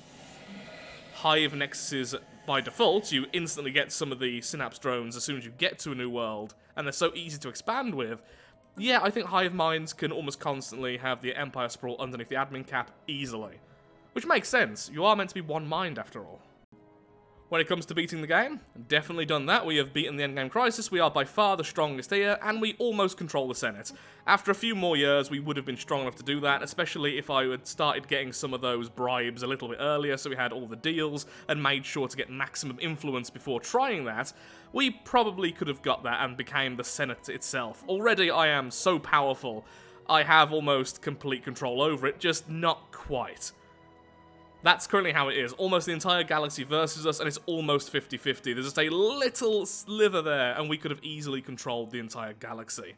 Speaker 1: Hive nexuses by default. You instantly get some of the Synapse drones as soon as you get to a new world, and they're so easy to expand with. Yeah, I think Hive minds can almost constantly have the Empire sprawl underneath the admin cap easily. Which makes sense, you are meant to be one mind after all. When it comes to beating the game, definitely done that. We have beaten the endgame crisis, we are by far the strongest here, and we almost control the Senate. After a few more years, we would have been strong enough to do that, especially if I had started getting some of those bribes a little bit earlier, so we had all the deals, and made sure to get maximum influence before trying that. We probably could have got that and became the Senate itself. Already I am so powerful, I have almost complete control over it, just not quite. That's currently how it is. Almost the entire galaxy versus us, and it's almost 50-50. There's just a little sliver there, and we could have easily controlled the entire galaxy.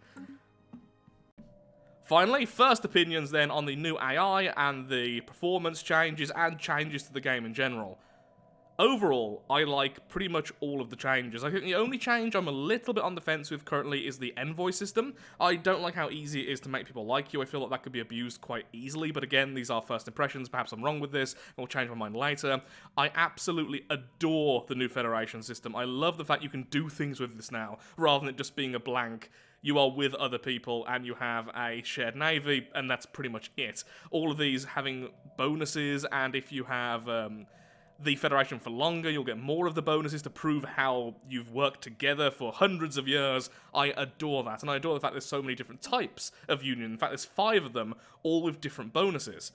Speaker 1: Finally, first opinions then on the new AI and the performance changes and changes to the game in general. Overall, I like pretty much all of the changes. I think the only change I'm a little bit on the fence with currently is the envoy system. I don't like how easy it is to make people like you. I feel like that could be abused quite easily, but again, these are first impressions. Perhaps I'm wrong with this, and we'll change my mind later. I absolutely adore the new Federation system. I love the fact you can do things with this now, rather than it just being a blank. You are with other people, and you have a shared navy, and that's pretty much it. All of these having bonuses, and if you have the Federation for longer, you'll get more of the bonuses to prove how you've worked together for hundreds of years. I adore that, and I adore the fact there's so many different types of Union. In fact, there's 5 of them, all with different bonuses.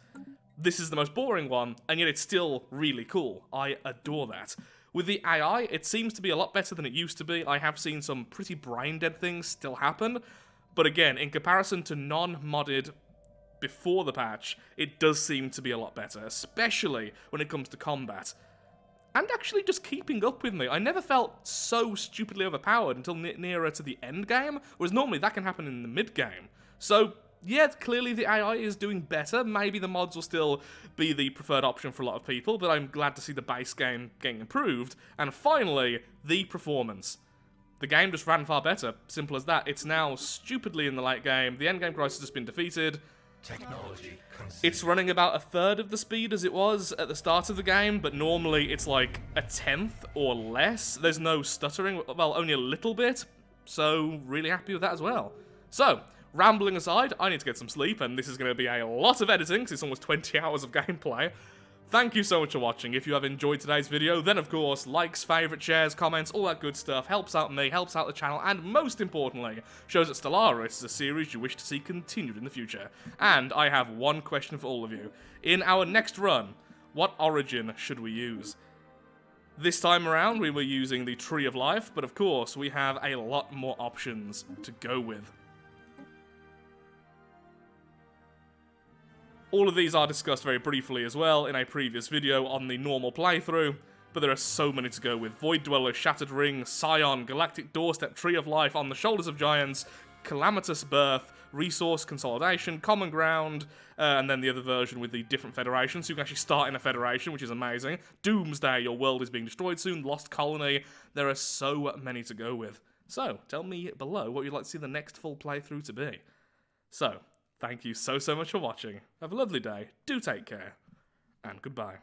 Speaker 1: This is the most boring one, and yet it's still really cool. I adore that. With the AI, it seems to be a lot better than it used to be. I have seen some pretty brain-dead things still happen, but again, in comparison to non-modded before the patch, it does seem to be a lot better, especially when it comes to combat. And actually just keeping up with me. I never felt so stupidly overpowered until nearer to the end game, whereas normally that can happen in the mid-game. So, yeah, clearly the AI is doing better. Maybe the mods will still be the preferred option for a lot of people, but I'm glad to see the base game getting improved. And finally, the performance. The game just ran far better. Simple as that. It's now stupidly in the late game. The endgame crisis has been defeated.
Speaker 2: Technology
Speaker 1: It's running about 1/3 of the speed as it was at the start of the game, but normally it's like 1/10 or less. There's no stuttering, well, only a little bit, so really happy with that as well. So, rambling aside, I need to get some sleep, and this is going to be a lot of editing, because it's almost 20 hours of gameplay. Thank you so much for watching. If you have enjoyed today's video, then of course, likes, favourites, shares, comments, all that good stuff helps out me, helps out the channel, and most importantly, shows that Stellaris is a series you wish to see continued in the future. And I have one question for all of you. In our next run, what origin should we use? This time around, we were using the Tree of Life, but of course, we have a lot more options to go with. All of these are discussed very briefly as well in a previous video on the normal playthrough, but there are so many to go with. Void Dweller, Shattered Ring, Scion, Galactic Doorstep, Tree of Life, On the Shoulders of Giants, Calamitous Birth, Resource Consolidation, Common Ground, and then the other version with the different federations, so you can actually start in a federation, which is amazing. Doomsday, your world is being destroyed soon, Lost Colony. There are so many to go with. So, tell me below what you'd like to see the next full playthrough to be. So, thank you so much for watching. Have a lovely day, do take care, and goodbye.